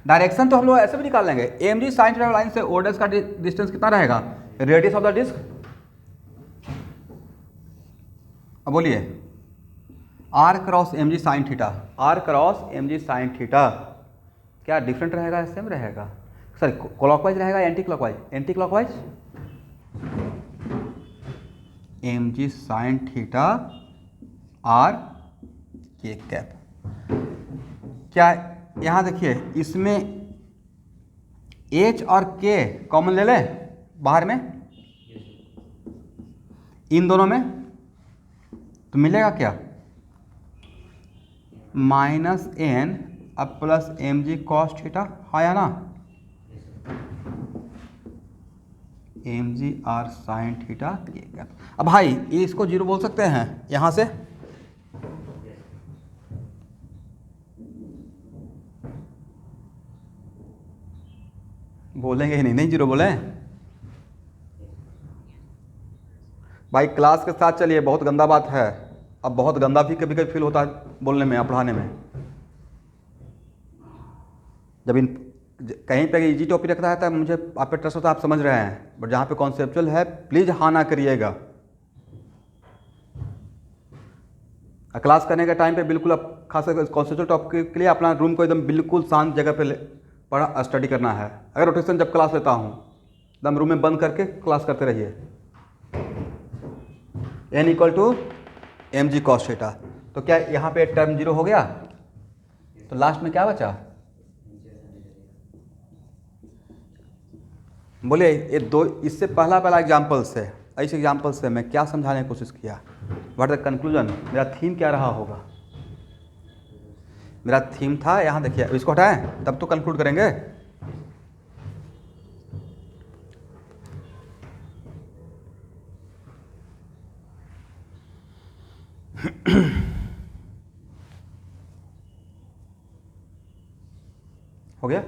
डायरेक्शन तो हम लोग ऐसे भी निकाल लेंगे, एम जी साइन थीटा वाले लाइन से ओ डैश का डिस्टेंस कितना रहेगा? Radius of the disc. अब बोलिए R cross M G sine theta, R cross M G sine theta क्या डिफरेंट रहेगा, सेम रहेगा? सर क्लॉकवाइज रहेगा, anti clockwise? Anti clockwise. M G sine theta R K cap. क्या यहां देखिए इसमें एच और के कॉमन ले लें बाहर में, इन दोनों में, तो मिलेगा क्या? माइनस एन अब plus M G cos theta, आया ना? M G R sine theta K cap. अब भाई ये इसको 0 बोल सकते हैं यहां से? बोलेंगे ही नहीं, नहीं 0 बोले भाई। क्लास के साथ चलिए, बहुत गंदा बात है, अब बहुत गंदा भी कभी कभी फील होता है बोलने में या पढ़ाने में। जब इन कहीं पे इजी टॉपिक रखता है तब मुझे आप पे ट्रस्ट होता है, आप समझ रहे हैं, बट जहाँ पे कॉन्सेप्चुअल है प्लीज़ हाँ ना करिएगा। क्लास करने के टाइम पे बिल्कुल आप खासकर कॉन्सेप्चुअल टॉपिक के लिए अपना रूम को एकदम बिल्कुल शांत जगह पे पढ़ा स्टडी करना है। अगर रोटेशन जब क्लास लेता हूँ एकदम रूम में बंद करके क्लास करते रहिए। N equal to M G cos theta, तो क्या यहाँ पे टर्म 0 हो गया? तो लास्ट में क्या बचा? बोलिए ये दो, इससे पहला एग्जाम्पल से, ऐसे एग्जाम्पल से मैं क्या समझाने की कोशिश किया? What the conclusion? मेरा थीम क्या रहा होगा? मेरा थीम था, यहाँ देखिए, इसको हटाएं तब तो कंक्लूड करेंगे। हो गया?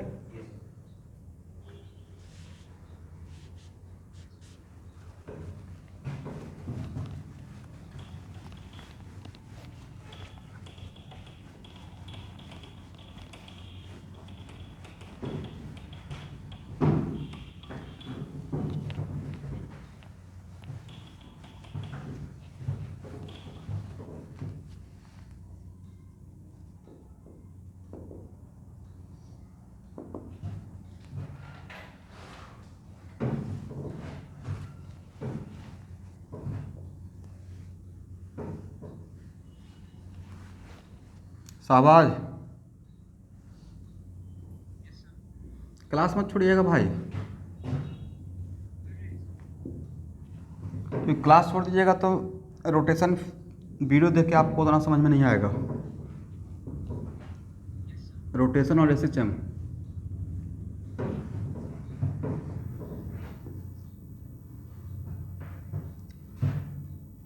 शाबाश, क्लास मत छोड़िएगा भाई, क्योंकि क्लास छोड़ दीजिएगा तो रोटेशन वीडियो देख के आपको उतना समझ में नहीं आएगा। रोटेशन और एसएचएम,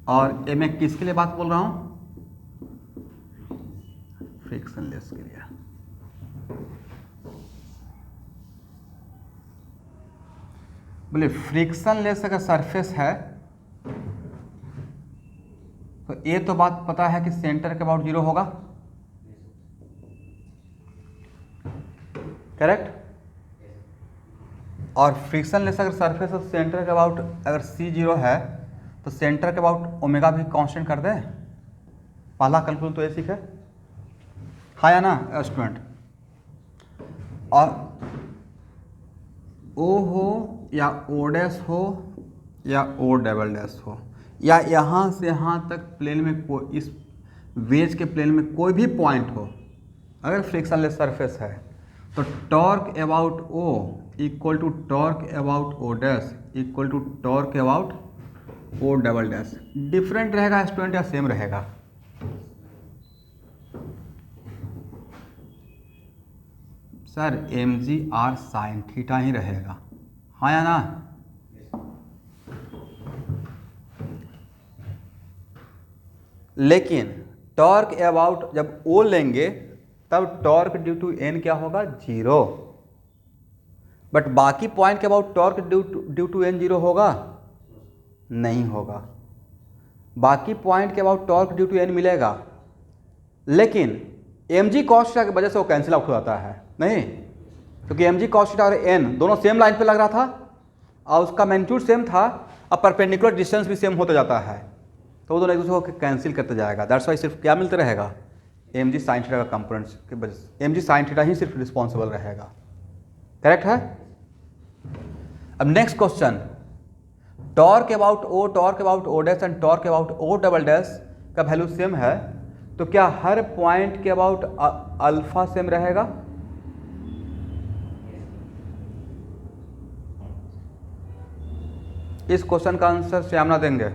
और ये मैं किसके लिए बात बोल रहा हूँ? फ्रिक्शनलेस के लिए। बोले फ्रिक्शन लेस अगर सरफेस है तो ये तो बात पता है कि सेंटर के अबाउट 0 होगा, करेक्ट। और फ्रिक्शन लेस अगर सरफेस और सेंटर के अबाउट अगर C 0 है तो सेंटर के अबाउट ओमेगा भी कांस्टेंट कर दे। पहला कैलकुलेशन तो ये सीखे, हाँ या ना स्टूडेंट। और O हो या O डैश हो या O डबल डैश हो या यहाँ से यहाँ तक प्लेन में कोई, इस वेज के प्लेन में कोई भी पॉइंट हो, अगर फ्रिक्शनलेस सरफेस है तो torque about O equal to torque about O dash equal to torque about O double dash. Different रहेगा स्टूडेंट या सेम रहेगा? सर mg/r sin थीटा ही रहेगा, हाँ या ना? लेकिन टॉर्क अबाउट जब O लेंगे तब टॉर्क ड्यू टू n क्या होगा? 0। बट बाकी पॉइंट के about torque due to n 0 होगा? नहीं होगा। बाकी पॉइंट के about torque due to n मिलेगा, लेकिन mg cos थीटा की वजह से वो कैंसिल आउट हो जाता है, नहीं, क्योंकि mg cos थीटा और n दोनों सेम लाइन पे लग रहा था और उसका मैग्नीट्यूड सेम था, अब परपेंडिकुलर डिस्टेंस भी सेम होता जाता है, तो वो दोनों एक दूसरे को कैंसिल करते जाएगा। दैट्स वाई सिर्फ क्या मिलते रहेगा? mg sin थीटा का कंपोनेंट्स की वजह से mg sin थीटा ही सिर्फ रिस्पॉन्सिबल रहेगा, करेक्ट है। अब next question, torque about O dash and torque about O double dash का वैल्यू सेम है, तो क्या हर पॉइंट के अबाउट अल्फा सेम रहेगा? इस क्वेश्चन का आंसर श्यामना देंगे।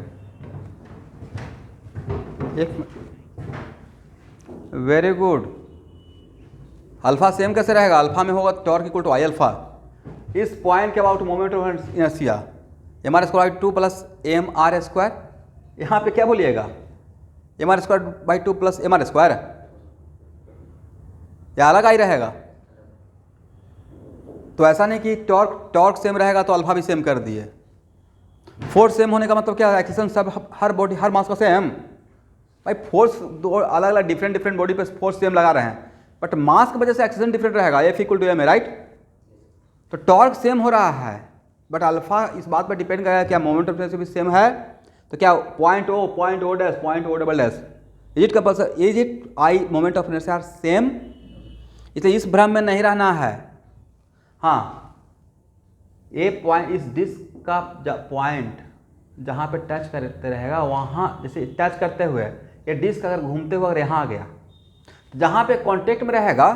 Very good. अल्फा सेम कैसे रहेगा? अल्फा में होगा torque equal to I alpha. इस पॉइंट के about moment of inertia mr square 2 plus mr square, यहाँ पे क्या बोलिएगा? mr square by 2 plus mr square, या अलग आई रहेगा? तो ऐसा नहीं कि टॉर्क सेम रहेगा तो अल्फा भी सेम कर दिए। फोर्स सेम होने का मतलब क्या है? एक्सेशन सब हर बॉडी हर मास का सेम। भाई फोर्स दो अलग अलग डिफरेंट बॉडी पे फोर्स सेम लगा रहे हैं, बट मास की वजह से एक्सेशन डिफरेंट रहेगा, F इक्वल टू m है, राइट। तो टॉर्क सेम हो रहा है, बट अल्फा इस बात पर डिपेंड करेगा क्या मोमेंट ऑफ इनर्शिया भी सेम है। तो क्या point O dash point O double dash is it compulsory, is it I moment of inertia are same? इसलिए इस भ्रम में नहीं रहना है। हाँ, ये पॉइंट इस डिस्क का पॉइंट जहाँ पे टच करते रहेगा वहाँ, जैसे टच करते हुए ये डिस्क अगर घूमते हुए अगर यहाँ आ गया, तो जहाँ पे कांटेक्ट में रहेगा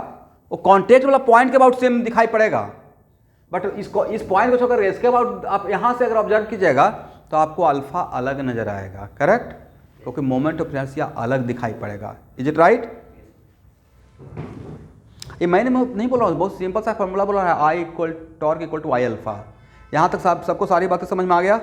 वो कांटेक्ट वाला पॉइंट के अबाउट सेम दिखाई पड़ेगा, बट इसको इस पॉइंट को छोड़कर इसके अबाउट आप यहाँ से अगर ऑब्जर्व कीजिएगा तो आपको अल्फा अलग नजर आएगा, करेक्ट, क्योंकि मोमेंट ऑफ इनर्शिया अलग दिखाई पड़ेगा। Is it right? ये मैंने नहीं बोला, बहुत सिंपल सा फॉर्मूला बोला है, I equal torque equal to I alpha. यहाँ तक सबको सारी बातें समझ में आ गया?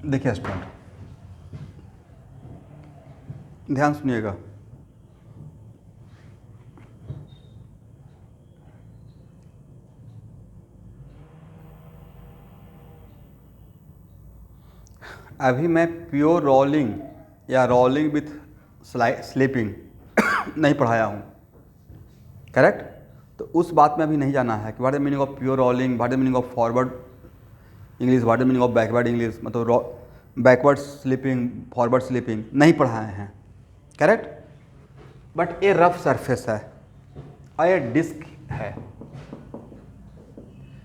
देखिए स्टूडेंट, ध्यान सुनिएगा। अभी मैं प्योर रोलिंग या रोलिंग विथ स्लीपिंग नहीं पढ़ाया हूँ, करेक्ट। तो उस बात में अभी नहीं जाना है कि what the meaning of pure rolling, what the meaning of forward English, what the meaning of backward English, मतलब बैकवर्ड स्लिपिंग, फॉरवर्ड स्लिपिंग नहीं पढ़ाए हैं, करेक्ट। बट ये रफ सरफेस है और ये डिस्क है।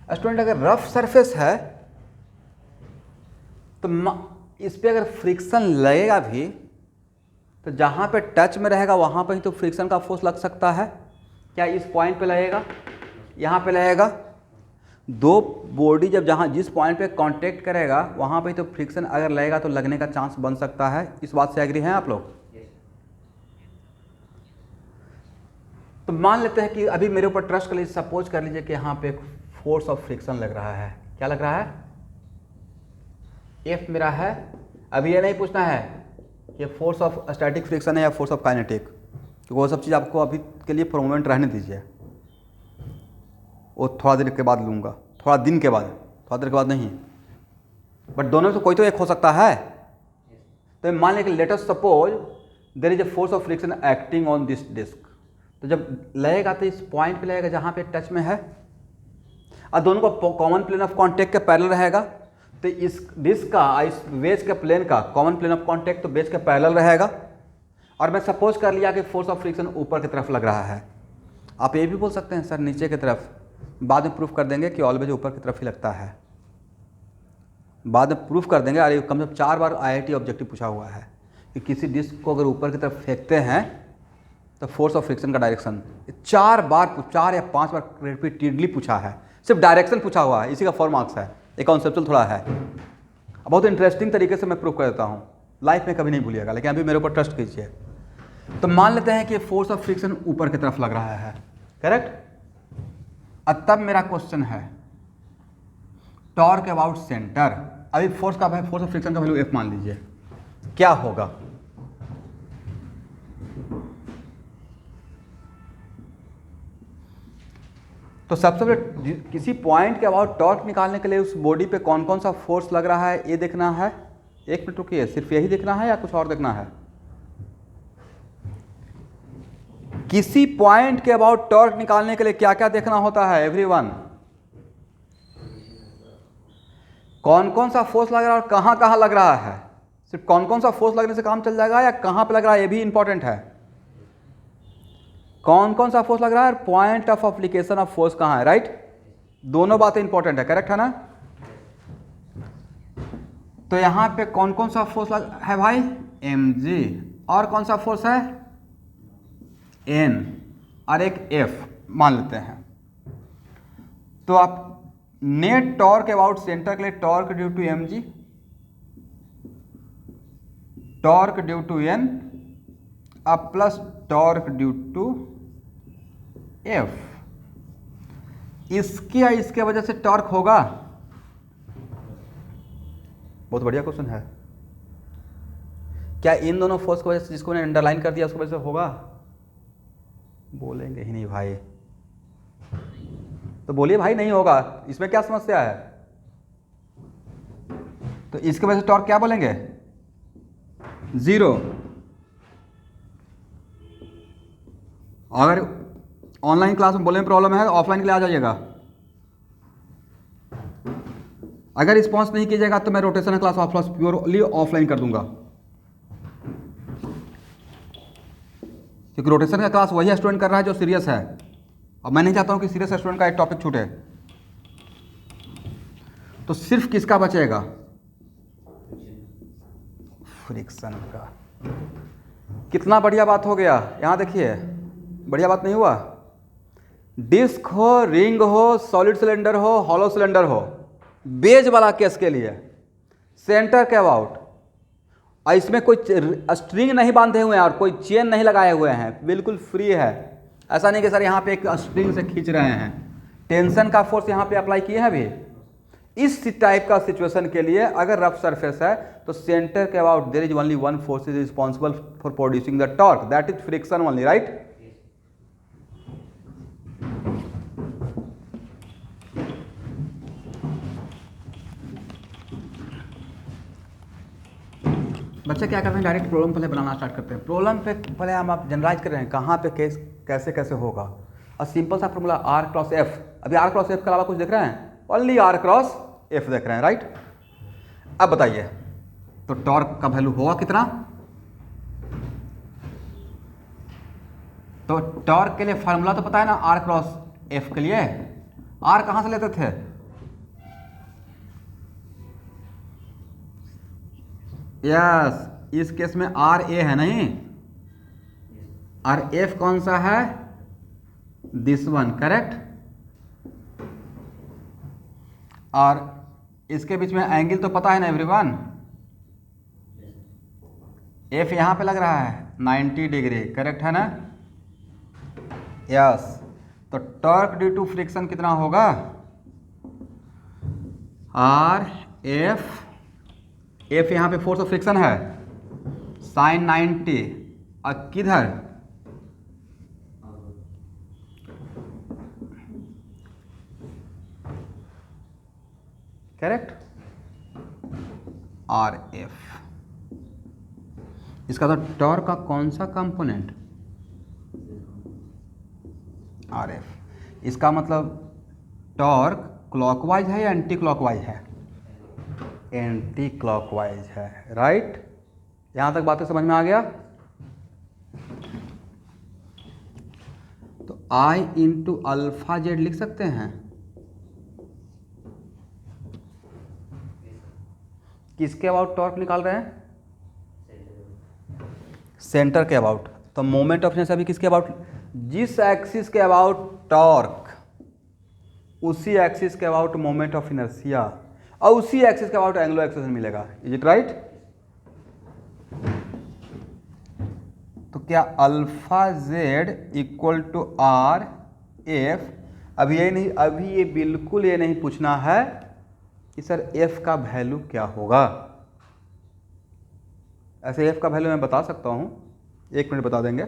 स्टूडेंट अगर रफ सरफेस है तो इस पे अगर फ्रिक्शन लगेगा भी तो जहाँ पे टच में रहेगा वहाँ पे ही तो फ्रिक्शन का फोर्स लग सकता है। क्या इस पॉइंट पे लगेगा, यहाँ पे लगेगा? दो बॉडी जब जहाँ जिस पॉइंट पे कांटेक्ट करेगा वहाँ पे तो फ्रिक्शन अगर लगेगा तो लगने का चांस बन सकता है। इस बात से एग्री हैं आप लोग? तो मान लेते हैं कि अभी मेरे ऊपर ट्रस्ट कर लीजिए, सपोज कर लीजिए कि यहाँ पे फोर्स ऑफ फ्रिक्शन लग रहा है। क्या लग रहा है? एफ मेरा है। अभी ये नहीं पूछना है कि फोर्स ऑफ स्टैटिक फ्रिक्शन है या फोर्स ऑफ काइनेटिक, तो वो सब चीज़ आपको अभी के लिए फॉर मोमेंट रहने दीजिए, वो थोड़ा देर के बाद लूँगा, थोड़ा दिन के बाद, थोड़ा देर के बाद नहीं। बट दोनों में से कोई तो एक हो सकता है। तो मान लें कि let us suppose there is a force of friction acting on this disc. तो जब लगेगा तो इस पॉइंट पे लगेगा जहाँ पे टच में है, और दोनों का कॉमन प्लेन ऑफ कॉन्टैक्ट के पैरेलल रहेगा। तो इस डिस्क का इस बेस के प्लेन का कॉमन प्लेन ऑफ कॉन्टैक्ट तो बेस के पैरेलल रहेगा। और मैं सपोज कर लिया कि फोर्स ऑफ फ्रिक्शन ऊपर की तरफ लग रहा है। आप ये भी बोल सकते हैं सर नीचे की तरफ, बाद में प्रूफ कर देंगे कि ऑलवेज ऊपर की तरफ ही लगता है। बाद में प्रूफ कर देंगे। अरे कम से कम 4 बार IIT ऑब्जेक्टिव पूछा हुआ है कि किसी डिस्क को अगर ऊपर की तरफ फेंकते हैं तो फोर्स ऑफ फ्रिक्शन का डायरेक्शन 4 या 5 बार रिपीटेडली पूछा है। सिर्फ डायरेक्शन पूछा हुआ है, इसी का 4 मार्क्स है। एक कॉन्सेप्चुअल थोड़ा है, बहुत इंटरेस्टिंग तरीके से मैं प्रूफ कर देता हूँ, लाइफ में कभी नहीं भूलिएगा, लेकिन अभी मेरे ऊपर ट्रस्ट कीजिए। तो मान लेते हैं कि फोर्स ऑफ फ्रिक्शन ऊपर की तरफ लग रहा है, करेक्ट। अब तब मेरा क्वेश्चन है टॉर्क अबाउट सेंटर। अभी फोर्स ऑफ फ्रिक्शन का वैल्यू F मान लीजिए, क्या होगा? तो सबसे पहले किसी पॉइंट के अबाउट टॉर्क निकालने के लिए उस बॉडी पे कौन कौन सा फोर्स लग रहा है ये देखना है। एक मिनट रुकिए, सिर्फ यही देखना है या कुछ और देखना है? किसी पॉइंट के अबाउट टॉर्क निकालने के लिए क्या क्या देखना होता है एवरीवन? कौन कौन सा फोर्स लग रहा है और कहां कहां लग रहा है? सिर्फ कौन कौन सा फोर्स लगने से काम चल जाएगा या कहां पे लग रहा है ये भी इंपॉर्टेंट है। कौन कौन सा फोर्स लग रहा है और point of application of force कहां है, राइट? दोनों बातें इंपॉर्टेंट है, करेक्ट है ना? तो यहां पे कौन कौन सा फोर्स है भाई? mg, और कौन सा फोर्स है? n, और एक F मान लेते हैं। तो आप नेट टॉर्क अबाउट सेंटर के लिए torque due to mg, torque due to n अब plus torque due to F, इसकी या इसके वजह से टॉर्क होगा? बहुत बढ़िया क्वेश्चन है। क्या इन दोनों फोर्स की वजह से, जिसको मैंने अंडरलाइन कर दिया उसकी वजह से होगा? बोलेंगे ही नहीं भाई, तो बोलिए भाई नहीं होगा, इसमें क्या समस्या है? तो इसके वजह से टॉर्क क्या बोलेंगे? 0। अगर ऑनलाइन क्लास में बोलने में प्रॉब्लम है ऑफलाइन के लिए आ जाइएगा। अगर रिस्पॉन्स नहीं कीजिएगा तो मैं रोटेशनल क्लास प्योरली ऑफलाइन कर दूंगा, क्योंकि रोटेशन का क्लास वही स्टूडेंट कर रहा है जो सीरियस है, और मैं नहीं चाहता हूं कि सीरियस स्टूडेंट का एक टॉपिक छूटे। तो सिर्फ किसका बचेगा? फ्रिक्शन का। कितना बढ़िया बात हो गया। यहां देखिए, बढ़िया बात नहीं हुआ? डिस्क हो, रिंग हो, सॉलिड सिलेंडर हो, हॉलो सिलेंडर हो, बेज वाला केस के लिए सेंटर के अबाउट, और इसमें कोई स्ट्रिंग नहीं बांधे हुए हैं और कोई चेन नहीं लगाए हुए हैं, बिल्कुल फ्री है। ऐसा नहीं कि सर यहाँ पे एक स्ट्रिंग से खींच रहे हैं, टेंशन का फोर्स यहाँ पे अप्लाई किए हैं अभी। इस टाइप का सिचुएशन के लिए अगर रफ सरफेस है तो सेंटर के about their is only one force is responsible for producing the torque, that is friction only, right? बच्चे क्या करते हैं, डायरेक्ट प्रॉब्लम पहले बनाना स्टार्ट करते हैं। प्रॉब्लम पे पहले हम आप जनरलाइज कर रहे हैं कहाँ पे केस कैसे कैसे होगा, और सिंपल सा फॉर्मूला R क्रॉस F। अभी R क्रॉस F के अलावा कुछ देख रहे हैं? ओनली R क्रॉस F देख रहे हैं, राइट? अब बताइए तो टॉर्क का वैल्यू होगा कितना? तो टॉर्क के लिए फार्मूला तो पता है ना, आर क्रॉस एफ के लिए। आर कहां से लेते थे? यस, इस केस में आर ए है नहीं, और एफ कौन सा है? This one, correct. और इसके बीच में एंगल तो पता है ना एवरीवन, एफ यहां पे लग रहा है 90 डिग्री, करेक्ट है ना? यस, तो टॉर्क ड्यू टू फ्रिक्शन कितना होगा? आर एफ, एफ यहां पे फोर्स ऑफ फ्रिक्शन है साइन 90, और किधर? Correct, R F. इसका तो टॉर्क का कौन सा कंपोनेंट? R F. इसका मतलब टॉर्क क्लॉकवाइज है या एंटी क्लॉकवाइज है? एंटी क्लॉकवाइज है, राइट। यहां तक बातें समझ में आ गया? तो आई इंटू अल्फा जेड लिख सकते हैं। किसके अबाउट टॉर्क निकाल रहे हैं? सेंटर के अबाउट। तो मोमेंट ऑफ इनर्शिया भी किसके अबाउट? जिस एक्सिस के अबाउट टॉर्क, उसी एक्सिस के अबाउट मोमेंट ऑफ इनर्शिया, और उसी एक्सिस के अबाउट एंगुलर एक्सेलरेशन मिलेगा। Is it right? तो क्या alpha Z equal to R F? अभी ये बिल्कुल ये नहीं पूछना है कि सर एफ का वैल्यू क्या होगा। ऐसे एफ का वैल्यू मैं बता सकता हूं, 1 मिनट बता देंगे।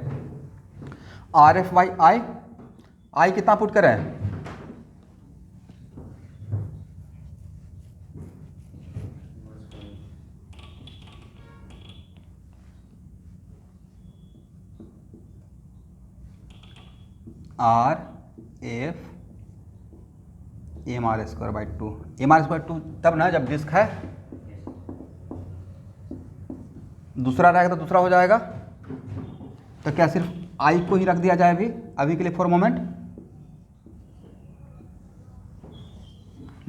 R F by I, I कितना पुट करें? R F M R square by 2, M R square 2 तब ना जब डिस्क है, दूसरा रहेगा तो दूसरा हो जाएगा। तो क्या सिर्फ आई को ही रख दिया जाए अभी के लिए फॉर मोमेंट?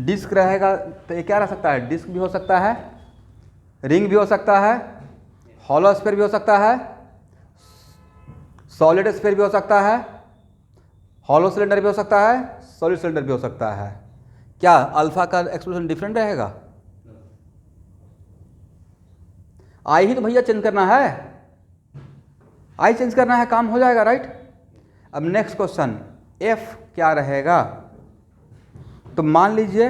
डिस्क रहेगा तो ये क्या रह सकता है? डिस्क भी हो सकता है, रिंग भी हो सकता है, हॉलो स्फीयर भी हो सकता है, सॉलिड स्फीयर भी हो सकता है, हॉलो सिलेंडर भी हो सकता है, सॉलिड सिलेंडर भी हो सकता है। क्या अल्फा का एक्सप्रेशन डिफरेंट रहेगा? आई ही तो भैया चेंज करना है, आई चेंज करना है, काम हो जाएगा, राइट। अब नेक्स्ट क्वेश्चन, एफ क्या रहेगा? तो मान लीजिए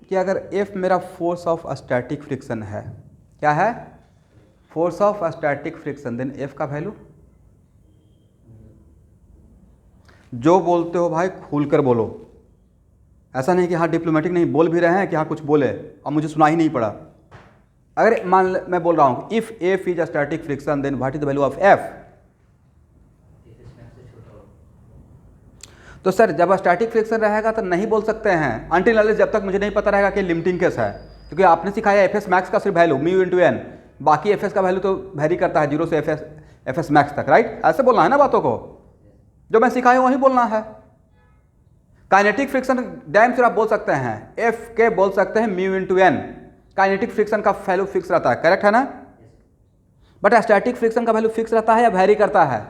कि अगर एफ मेरा फोर्स ऑफ स्टैटिक फ्रिक्शन है, क्या है? Force of static friction, then F का वैल्यू? जो बोलते हो भाई खुलकर बोलो, ऐसा नहीं कि हाँ डिप्लोमेटिक नहीं बोल भी रहे हैं कि हाँ कुछ बोले और मुझे सुना ही नहीं पड़ा। अगर मैं बोल रहा हूँ if F is a static friction then what is the value of F? तो सर जब स्टैटिक फ्रिक्शन रहेगा तो नहीं बोल सकते हैं अनटिल अनलेस जब तक मुझे नहीं पता रहेगा कि लिमिटिंग केस है, क्योंकि आपने सिखाया एफ एस मैक्स का सिर्फ वैल्यू म्यू इंटू एन, बाकी एफ एस का वैल्यू तो वेरी करता है 0 से एफ एस मैक्स तक, राइट। ऐसे बोलना है ना बातों को, जो मैं सिखाया वही बोलना है। काइनेटिक फ्रिक्शन डैम से आप बोल सकते हैं एफ के बोल सकते हैं mu into N, kinetic friction का वैल्यू फिक्स रहता है, करेक्ट है ना। बट स्टैटिक फ्रिक्शन का वैल्यू फिक्स रहता है या वेरी करता है?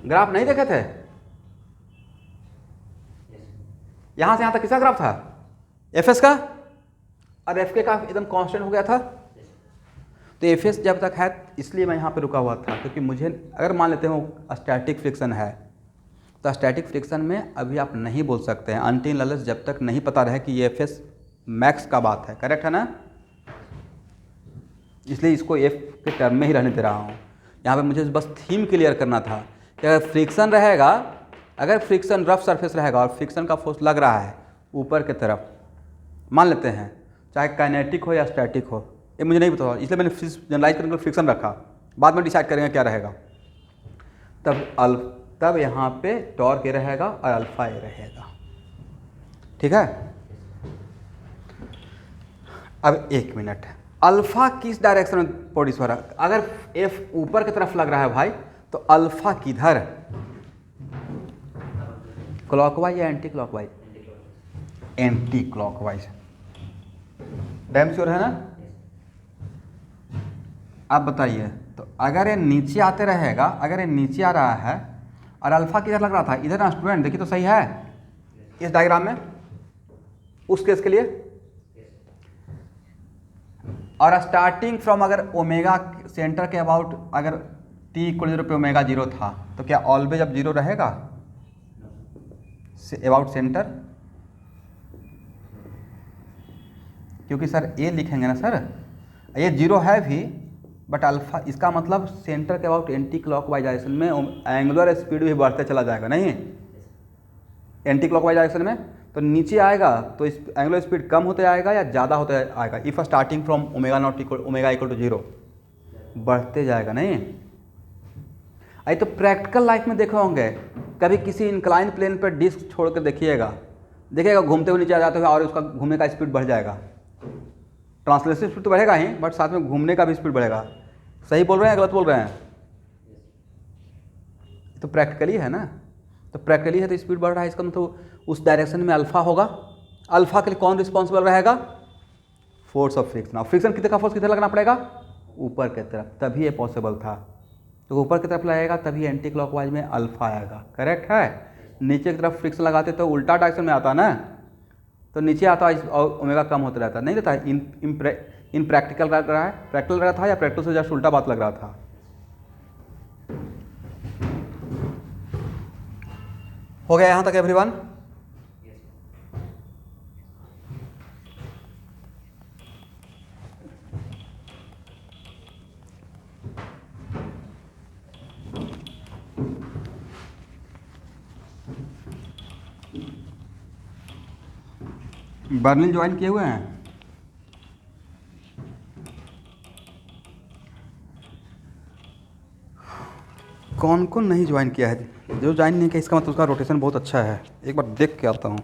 ग्राफ नहीं देखे थे? यहां से यहां तक किसका ग्राफ था? एफ एस का, और एफ के का एकदम कांस्टेंट हो गया था। तो एफ एस जब तक है इसलिए मैं यहाँ पे रुका हुआ था, क्योंकि मुझे अगर मान लेते हो स्टैटिक फ्रिक्शन है तो स्टैटिक फ्रिक्शन में अभी आप नहीं बोल सकते हैं अनटिल अनलेस जब तक नहीं पता रहे कि ये एफ एस मैक्स का बात है, करेक्ट है ना। इसलिए इसको एफ के टर्म में ही रहने दे रहा हूँ। यहाँ पे मुझे बस थीम क्लियर करना था कि अगर फ्रिक्शन रहेगा, अगर फ्रिक्शन रफ सरफेस रहेगा और फ्रिक्शन का फोर्स लग रहा है ऊपर की तरफ, मान लेते हैं चाहे काइनेटिक हो या स्टैटिक हो, ये मुझे नहीं पता, इसलिए मैंने जनरलाइज करके फ्रिक्शन रखा, बाद में डिसाइड करेंगे क्या रहेगा। तब यहाँ पे टॉर्क ए रहेगा और अल्फा ए रहेगा, ठीक है। अब 1 मिनट, अल्फा किस डायरेक्शन में प्रोड्यूस हो रहा है? अगर एफ ऊपर की तरफ लग रहा है भाई तो अल्फा किधर? क्लॉकवाइज या anti clockwise? Anti clockwise. Damn sure है ना? आप बताइए, तो अगर ये नीचे आते रहेगा, अगर ये नीचे आ रहा है और अल्फा किधर लग रहा था? इधर ना स्टूडेंट, देखिए तो सही है इस डायग्राम में उस केस के लिए। और स्टार्टिंग फ्रॉम अगर ओमेगा सेंटर के अबाउट अगर t इक्वल 0 पे ओमेगा 0 था तो क्या ऑलवेज अब 0 रहेगा अबाउट सेंटर? क्योंकि सर ए लिखेंगे ना सर, ये 0 है भी बट अल्फा, इसका मतलब सेंटर के अबाउट एंटी क्लॉकवाइज डायरेक्शन में एंगुलर स्पीड भी बढ़ते चला जाएगा, नहीं एंटी क्लॉकवाइज डायरेक्शन में, तो नीचे आएगा तो इस एंगुलर स्पीड कम होते आएगा या ज़्यादा होते आएगा? If starting from omega not equal omega equal to 0 बढ़ते जाएगा, नहीं? आई तो प्रैक्टिकल लाइफ में देखे होंगे, कभी किसी इंक्लाइन प्लेन पर डिस्क छोड़ कर देखिएगा, देखिएगा घूमते हुए नीचे आ जाते हुए और उसका घूमने का स्पीड बढ़ जाएगा। ट्रांसलेशन स्पीड तो बढ़ेगा ही बट साथ में घूमने का भी स्पीड बढ़ेगा। सही बोल रहे हैं गलत बोल रहे हैं? तो प्रैक्टिकली है ना, तो प्रैक्टिकली है तो स्पीड बढ़ रहा है, इसका मतलब उस डायरेक्शन में अल्फा होगा। अल्फा के लिए कौन रिस्पॉन्सिबल रहेगा? Force of friction. और फ्रिक्शन कितने का फोर्स किधर लगना पड़ेगा? ऊपर की तरफ, तभी ये पॉसिबल था। तो ऊपर की तरफ लगेगा तभी एंटी क्लॉकवाइज में अल्फा आएगा, करेक्ट है। नीचे की तरफ फ्रिक्शन लगाते तो उल्टा डायरेक्शन में आता ना, तो नीचे आता और ओमेगा कम होता रहता, नहीं रहता। इन प्रैक्टिकल लग रहा है, प्रैक्टिकल लग रहा था या प्रैक्टिकल से जस्ट उल्टा बात लग रहा था? हो गया यहाँ तक एवरीवन? बर्लिन ज्वाइन किए हुए हैं? कौन कौन नहीं ज्वाइन किया है? जो ज्वाइन नहीं किया इसका मतलब उसका रोटेशन बहुत अच्छा है, एक बार देख के आता हूँ।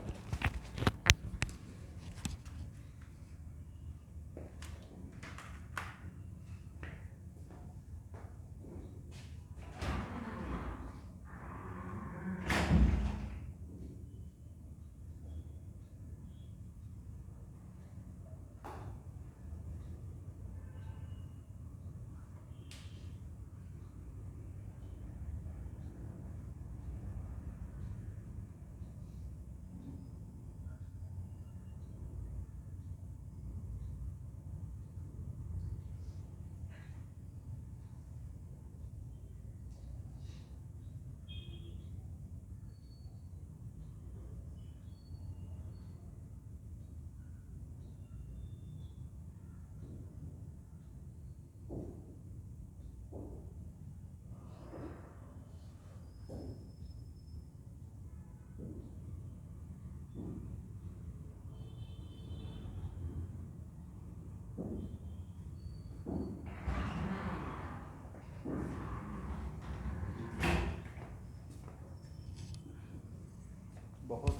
बहुत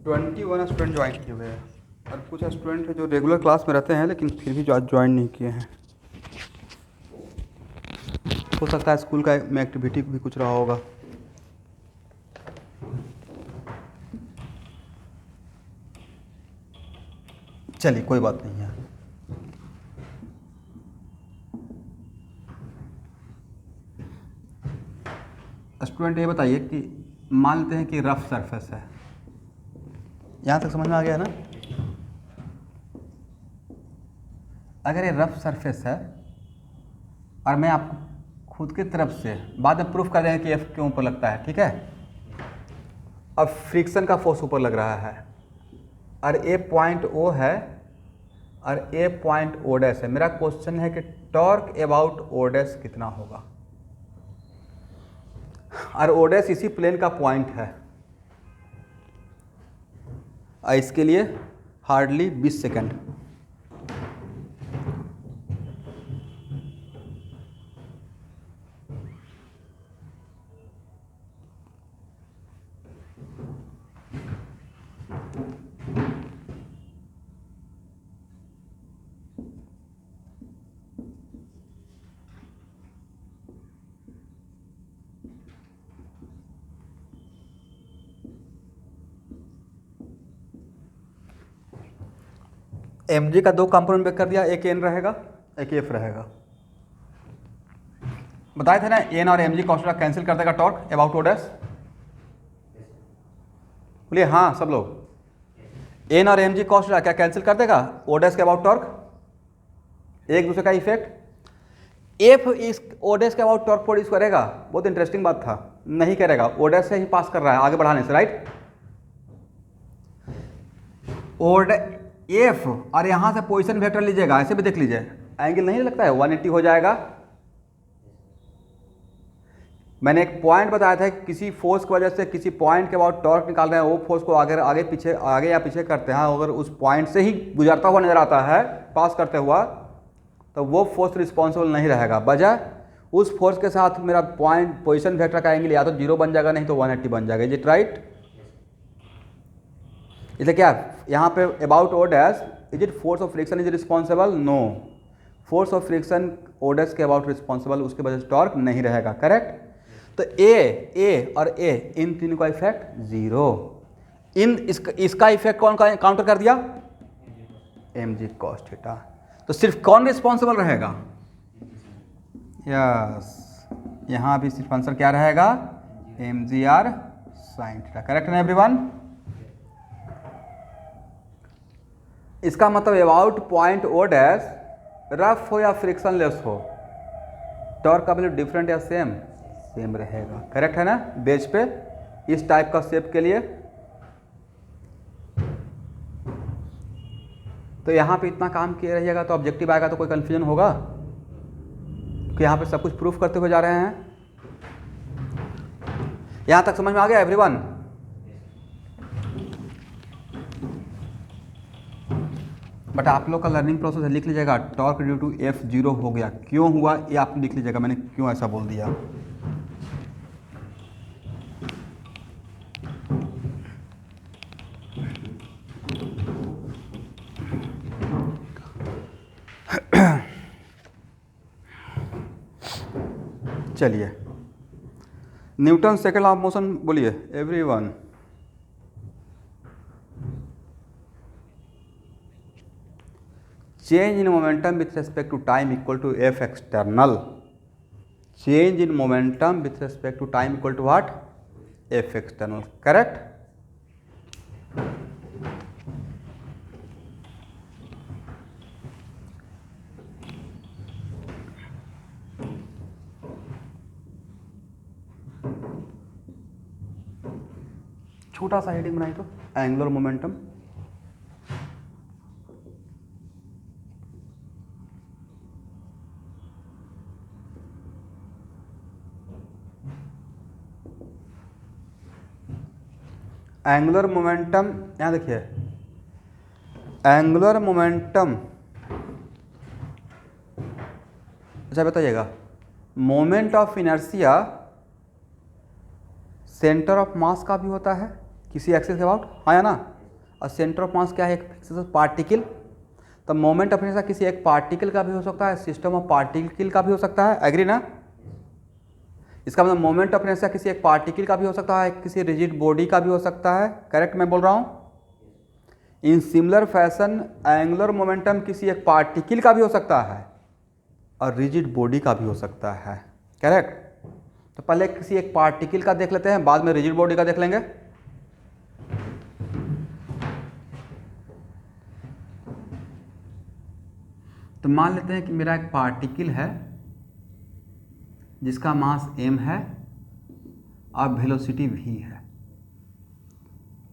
21 स्टूडेंट ज्वाइन किए हुए हैं और कुछ स्टूडेंट हैं जो रेगुलर क्लास में रहते हैं लेकिन फिर भी ज्वाइन नहीं किए हैं। हो सकता है स्कूल का में एक्टिविटी भी कुछ रहा होगा। चलिए कोई बात नहीं है। स्टूडेंट ये बताइए कि मान लेते हैं कि रफ सरफेस है, यहाँ तक समझ में आ गया ना? अगर ये रफ सरफेस है और मैं आपको खुद की तरफ से बाद में प्रूफ कर रहे हैं कि एफ क्यों ऊपर लगता है, ठीक है? अब फ्रिक्शन का फोर्स ऊपर लग रहा है और ए पॉइंट ओ है और ए पॉइंट ओ डैश है। मेरा क्वेश्चन है कि टॉर्क अबाउट ओ डैश कितना होगा? और ओ डैश इसी प्लेन का पॉइंट है। इसके लिए हार्डली 20 सेकेंड। एम जी का दो कंपोनेंट ब्रेक कर दिया, एक एन रहेगा एक एफ रहेगा। बताए थे ना एन और एम जी कॉस्ट कैंसिल कर देगा टॉर्क अबाउट ओ डैश। बोलिए हाँ सब लोग। एन और एम जी कॉस्ट क्या कैंसिल कर देगा ओ डैश के अबाउट टॉर्क, एक दूसरे का इफेक्ट। एफ इस ओ डैश के अबाउट टॉर्क प्रोड्यूस करेगा, बहुत इंटरेस्टिंग बात था, नहीं करेगा, ओ डैश से ही पास कर रहा है आगे बढ़ाने से, राइट। एफ और यहाँ से पोजीशन वेक्टर लीजिएगा, ऐसे भी देख लीजिए, एंगल नहीं लगता है 180 हो जाएगा। मैंने एक पॉइंट बताया था, किसी फोर्स की वजह से किसी पॉइंट के अबाउट टॉर्क निकाल रहे हैं, वो फोर्स को आगे या पीछे करते हैं, अगर उस पॉइंट से ही गुजरता हुआ नजर आता है पास करते हुआ, तो वो फोर्स रिस्पॉन्सिबल नहीं रहेगा। बजाय उस फोर्स के साथ मेरा पॉइंट पोजीशन वेक्टर का एंगल या तो 0 बन जाएगा, नहीं तो 180 बन जाएगा। Is it right? इसलिए क्या यहाँ पे about O dash, is it force of friction is responsible? No, force of friction O dash के अबाउट रिस्पॉन्सिबल, उसके वजह से टॉर्क नहीं रहेगा, करेक्ट। तो ए और ए इन तीनों का इफेक्ट 0। इसका इफेक्ट कौन काउंटर कर दिया? M G cos theta. तो सिर्फ कौन रिस्पॉन्सिबल रहेगा? यस, यहाँ भी सिर्फ आंसर क्या रहेगा? M G R sine theta, correct ना एवरीवन? इसका मतलब about point O dash rough हो या फ्रिक्शनलेस हो, टॉर्क का वैल्यू डिफरेंट या सेम रहेगा, करेक्ट है ना? बेस पे इस टाइप का शेप के लिए। तो यहाँ पे इतना काम किए रहिएगा तो ऑब्जेक्टिव आएगा तो कोई कन्फ्यूजन होगा कि यहाँ पे सब कुछ प्रूफ करते हुए जा रहे हैं। यहाँ तक समझ में आ गया एवरीवन? बट आप लोग का लर्निंग प्रोसेस है, लिख लीजिएगा टॉर्क ड्यू टू एफ 0 हो गया, क्यों हुआ ये आप लिख लीजिएगा, मैंने क्यों ऐसा बोल दिया। चलिए, Newton second law of motion बोलिए everyone. Change in momentum with respect to time equal to F external. Change in momentum with respect to time equal to what? F external, correct. छोटा सा हेडिंग बनाई तो एंगुलर मोमेंटम। एंगुलर मोमेंटम, यहाँ देखिए, एंगुलर मोमेंटम, अच्छा बताइएगा, moment of inertia centre of mass का भी होता है किसी एक्सिस के अबाउट, हाँ या ना? और सेंटर ऑफ मास क्या है? एक पार्टिकल। तो मोमेंट ऑफ इनर्शिया किसी एक पार्टिकल का भी हो सकता है, सिस्टम ऑफ पार्टिकल का भी हो सकता है, एग्री ना? इसका मतलब मोमेंट ऑफ इनर्शिया किसी एक पार्टिकल का भी हो सकता है, किसी रिजिड बॉडी का भी हो सकता है, करेक्ट मैं बोल रहा हूँ? In similar fashion angular momentum किसी एक पार्टिकल का भी हो सकता है और रिजिड बॉडी का भी हो सकता है, करेक्ट। तो पहले किसी एक पार्टिकल का देख लेते हैं, बाद में रिजिड बॉडी का देख लेंगे। तो मान लेते हैं कि मेरा एक पार्टिकल है जिसका मास m है और वेलोसिटी v है।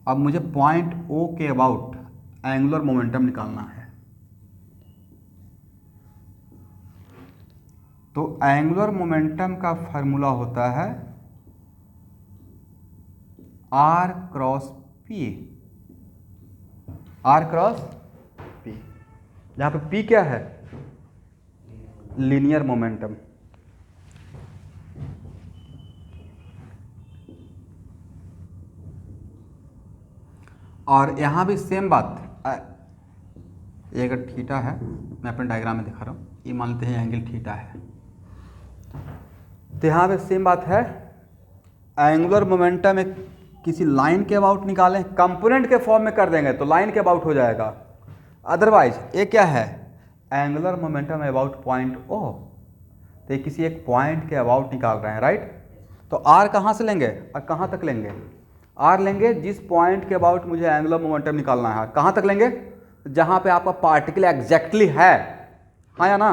अब मुझे पॉइंट O के अबाउट एंगुलर मोमेंटम निकालना है। तो एंगुलर मोमेंटम का फार्मूला होता है r cross p, r cross p, जहाँ पे p क्या है? Linear momentum. और यहाँ भी सेम बात, ये अगर थीटा है, मैं अपने डायग्राम में दिखा रहा हूँ, ये मान लेते हैं एंगल थीटा है, तो यहाँ पे सेम बात है। एंगुलर मोमेंटम एक किसी लाइन के अबाउट निकालें, कंपोनेंट के फॉर्म में कर देंगे तो लाइन के अबाउट हो जाएगा। अदरवाइज ये क्या है, angular momentum about point O, तो ये किसी एक पॉइंट के अबाउट निकाल रहे हैं, राइट। तो आर कहाँ से लेंगे और कहाँ तक लेंगे, आर लेंगे जिस पॉइंट के अबाउट मुझे एंगुलर मोमेंटम निकालना है, कहाँ तक लेंगे, जहाँ पे आपका पार्टिकल एग्जैक्टली है, हाँ या ना,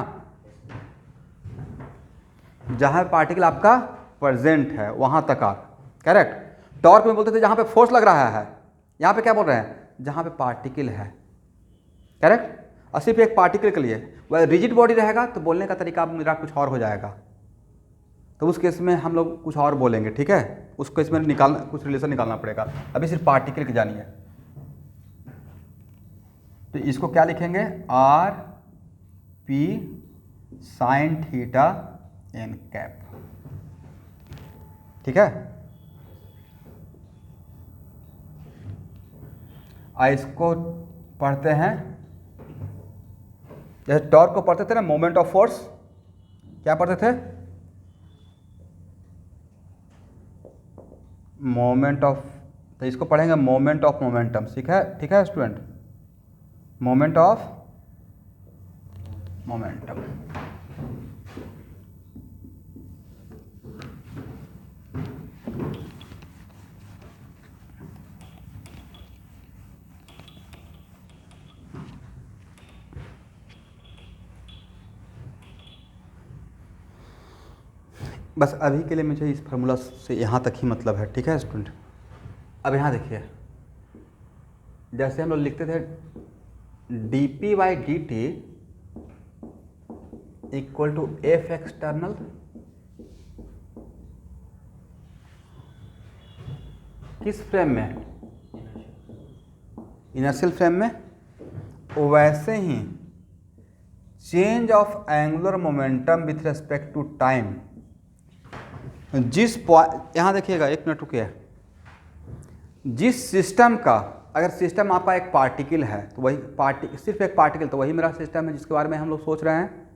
जहाँ पार्टिकल आपका प्रेजेंट है वहाँ तक आर, करेक्ट। टॉर्क में बोलते थे जहाँ पे फोर्स लग रहा है, यहाँ पे क्या बोल रहे हैं, जहाँ पे पार्टिकल है, करेक्ट। और सिर्फ एक पार्टिकल के लिए, वह रिजिड बॉडी रहेगा तो बोलने का तरीका मेरा कुछ और हो जाएगा, तो उस केस में हम लोग कुछ और बोलेंगे, ठीक है, उस केस में निकालना, कुछ रिलेशन निकालना पड़ेगा। अभी सिर्फ पार्टिकल की जानिए, तो इसको क्या लिखेंगे, R P sine theta N cap, ठीक है। इसको पढ़ते हैं, जैसे टॉर्क को पढ़ते थे ना, मोमेंट ऑफ फोर्स, क्या पढ़ते थे, मोमेंट ऑफ, तो इसको पढ़ेंगे मोमेंट ऑफ मोमेंटम, ठीक है स्टूडेंट, मोमेंट ऑफ मोमेंटम। बस अभी के लिए मुझे इस फार्मूला से यहाँ तक ही मतलब है, ठीक है स्टूडेंट। अब यहाँ देखिए, जैसे हम लोग लिखते थे D P by D T equal to F external किस फ्रेम में, इनर्शियल फ्रेम में, वैसे ही change of angular momentum with respect to time, जिस पॉइंट, यहाँ देखिएगा, एक मिनट रुकिए, जिस सिस्टम का, अगर सिस्टम आपका एक पार्टिकल है तो वही सिर्फ एक पार्टिकल, तो वही मेरा सिस्टम है जिसके बारे में हम लोग सोच रहे हैं।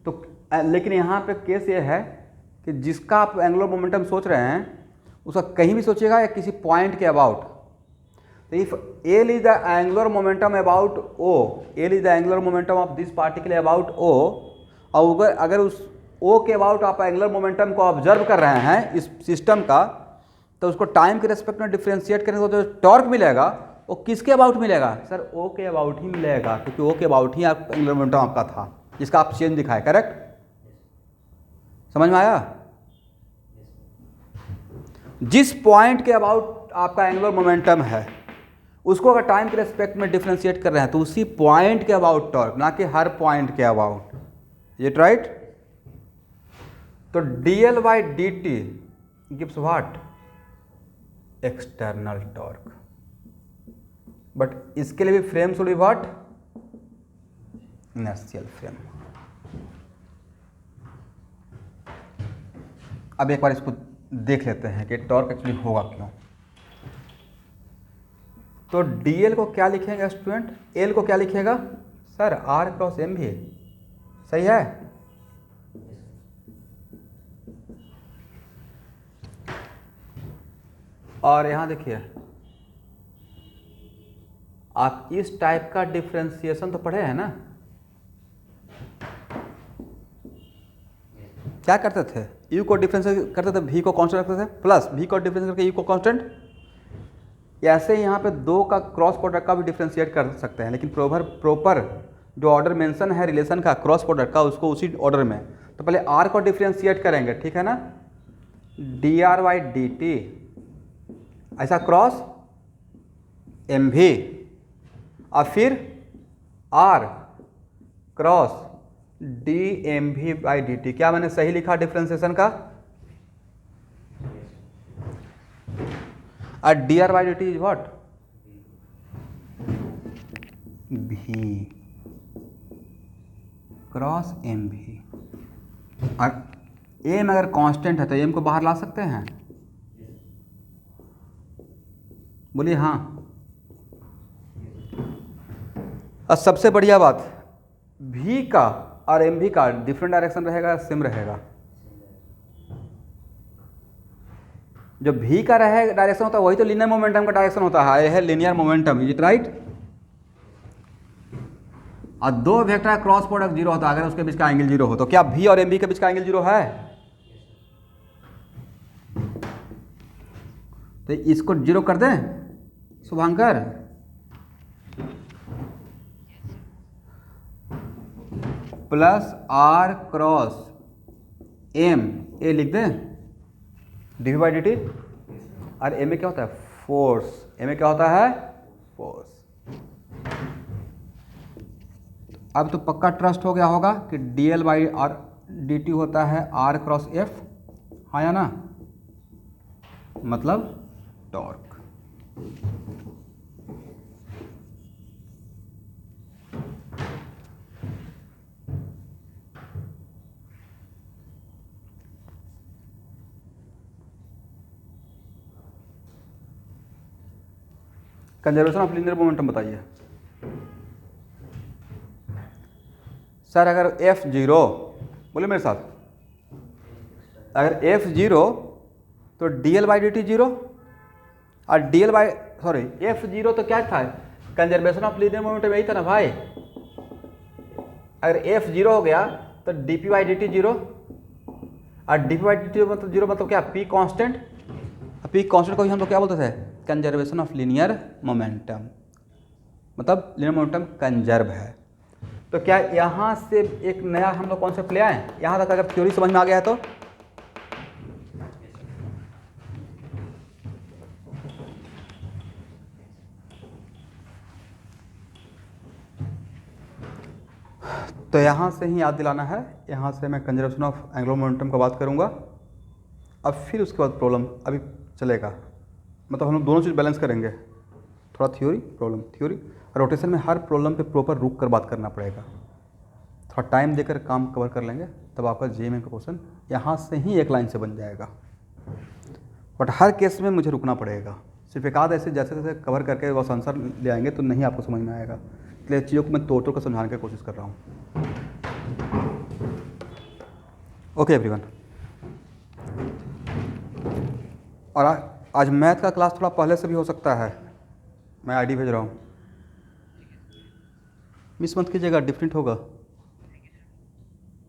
तो लेकिन यहाँ पे केस ये है कि जिसका आप एंगुलर मोमेंटम सोच रहे हैं उसका कहीं भी सोचिएगा या किसी पॉइंट के अबाउट, तो if L is the angular momentum about O, L is the angular momentum of this particle about O, और अगर उस ओ के अबाउट आप एंगुलर मोमेंटम को ऑब्जर्व कर रहे हैं इस सिस्टम का, तो उसको टाइम के रेस्पेक्ट में डिफरेंशिएट करने को जो टॉर्क मिलेगा वो किसके अबाउट मिलेगा, सर ओ के अबाउट ही मिलेगा, क्योंकि ओ के अबाउट ही आप एंगुलर मोमेंटम आपका था जिसका आप चेंज दिखाए, करेक्ट। समझ में आया, जिस पॉइंट के अबाउट आपका एंगुलर मोमेंटम है उसको अगर टाइम के रेस्पेक्ट में डिफरेंशिएट कर रहे हैं तो उसी पॉइंट के अबाउट टॉर्क, ना कि हर पॉइंट के अबाउट, ये राइट। तो dl by D T gives what, external torque, but इसके लिए भी frame should be what, inertial frame. अब एक बार इसको देख लेते हैं कि टॉर्क एक्चुअली होगा क्यों। तो dl को क्या लिखेगा स्टूडेंट, l को क्या लिखेगा, सर r क्रॉस m भी, सही है। और यहाँ देखिए, आप इस टाइप का डिफरेंशिएशन तो पढ़े हैं ना, क्या करते थे, u को डिफरेंशिएट करते थे, v को कांस्टेंट रखते थे, प्लस v को डिफरेंशिएट करके u को कांस्टेंट। ऐसे ही यहाँ पे दो का क्रॉस प्रोडक्ट का भी डिफरेंशिएट कर सकते हैं, लेकिन प्रॉपर जो ऑर्डर मेंशन है रिलेशन का क्रॉस प्रोडक्ट का, उसको उसी ऑर्डर में। तो पहले r को डिफरेंशिएट करेंगे, ठीक है ना, dr बाई डी टी ऐसा क्रॉस एम भी, और फिर r क्रॉस डी एम भी बाई डी टी। क्या मैंने सही लिखा डिफरेंशिएशन का, और D R by D T is what, भी क्रॉस एम भी। और एम अगर कांस्टेंट है तो एम को बाहर ला सकते हैं, बोलिए हाँ। और सबसे बढ़िया बात, भी का और एम भी का डिफरेंट डायरेक्शन रहेगा या सेम रहेगा, जो भी का रहे डायरेक्शन होता है वही तो लीनियर मोमेंटम का डायरेक्शन होता है, यह है linear momentum, is it right. और दो वेक्टर का क्रॉस प्रोडक्ट जीरो होता है अगर उसके बीच का एंगल जीरो हो, तो क्या V और MB के बीच का एंगल जीरो है? तो इसको जीरो कर दें Shubhankar, plus R cross M ए लिख दें dv बाई dt, और M में क्या होता है? फोर्स। M में क्या होता है? फोर्स। अब तो पक्का ट्रस्ट हो गया होगा कि dl बाई आर dt होता है R क्रॉस F, हाँ या ना? मतलब torque. Conservation of linear momentum बताइए सर। अगर F0, बोले मेरे साथ, अगर F0 तो dl बाई dt जीरो, और dl बाई F0 तो क्या था? कंजर्वेशन ऑफ लीनियर मोमेंटम यही था ना भाई। अगर F0 हो गया तो dp बाई dt जीरो, और dp बाई dt मतलब जीरो मतलब क्या? p constant. p कांस्टेंट को हम लोग क्या बोलते थे? कंजर्वेशन ऑफ लीनियर मोमेंटम, मतलब लीनियर मोमेंटम कंजर्व है। तो क्या यहाँ से एक नया हम लोग कॉन्सेप्ट ले आए? यहाँ तक अगर थ्योरी समझ में आ गया है तो यहाँ से ही याद दिलाना है। यहाँ से मैं कंजर्वेशन ऑफ एंगुलर मोमेंटम का बात करूँगा, अब फिर उसके बाद प्रॉब्लम अभी चलेगा, मतलब हम लोग दोनों चीज़ बैलेंस करेंगे, थोड़ा थ्योरी प्रॉब्लम, थ्योरी। रोटेशन में हर प्रॉब्लम पे प्रॉपर रुक कर बात करना पड़ेगा, थोड़ा टाइम देकर काम कवर कर लेंगे, तब आपका जेईई का क्वेश्चन यहाँ से ही एक लाइन से बन जाएगा। बट हर केस में मुझे रुकना पड़ेगा, सिर्फ एक आध ऐसे जैसे जैसे कवर करके बस आंसर ले आएंगे तो नहीं आपको समझ में आएगा, इसलिए चीज़ों को मैं तोड़ कर समझाने की कोशिश कर रहा हूँ। ओके एवरीवन, और आज मैथ का क्लास थोड़ा पहले से भी हो सकता है, मैं आईडी भेज रहा हूँ, मिस मत कीजिएगा, डिफरेंट होगा।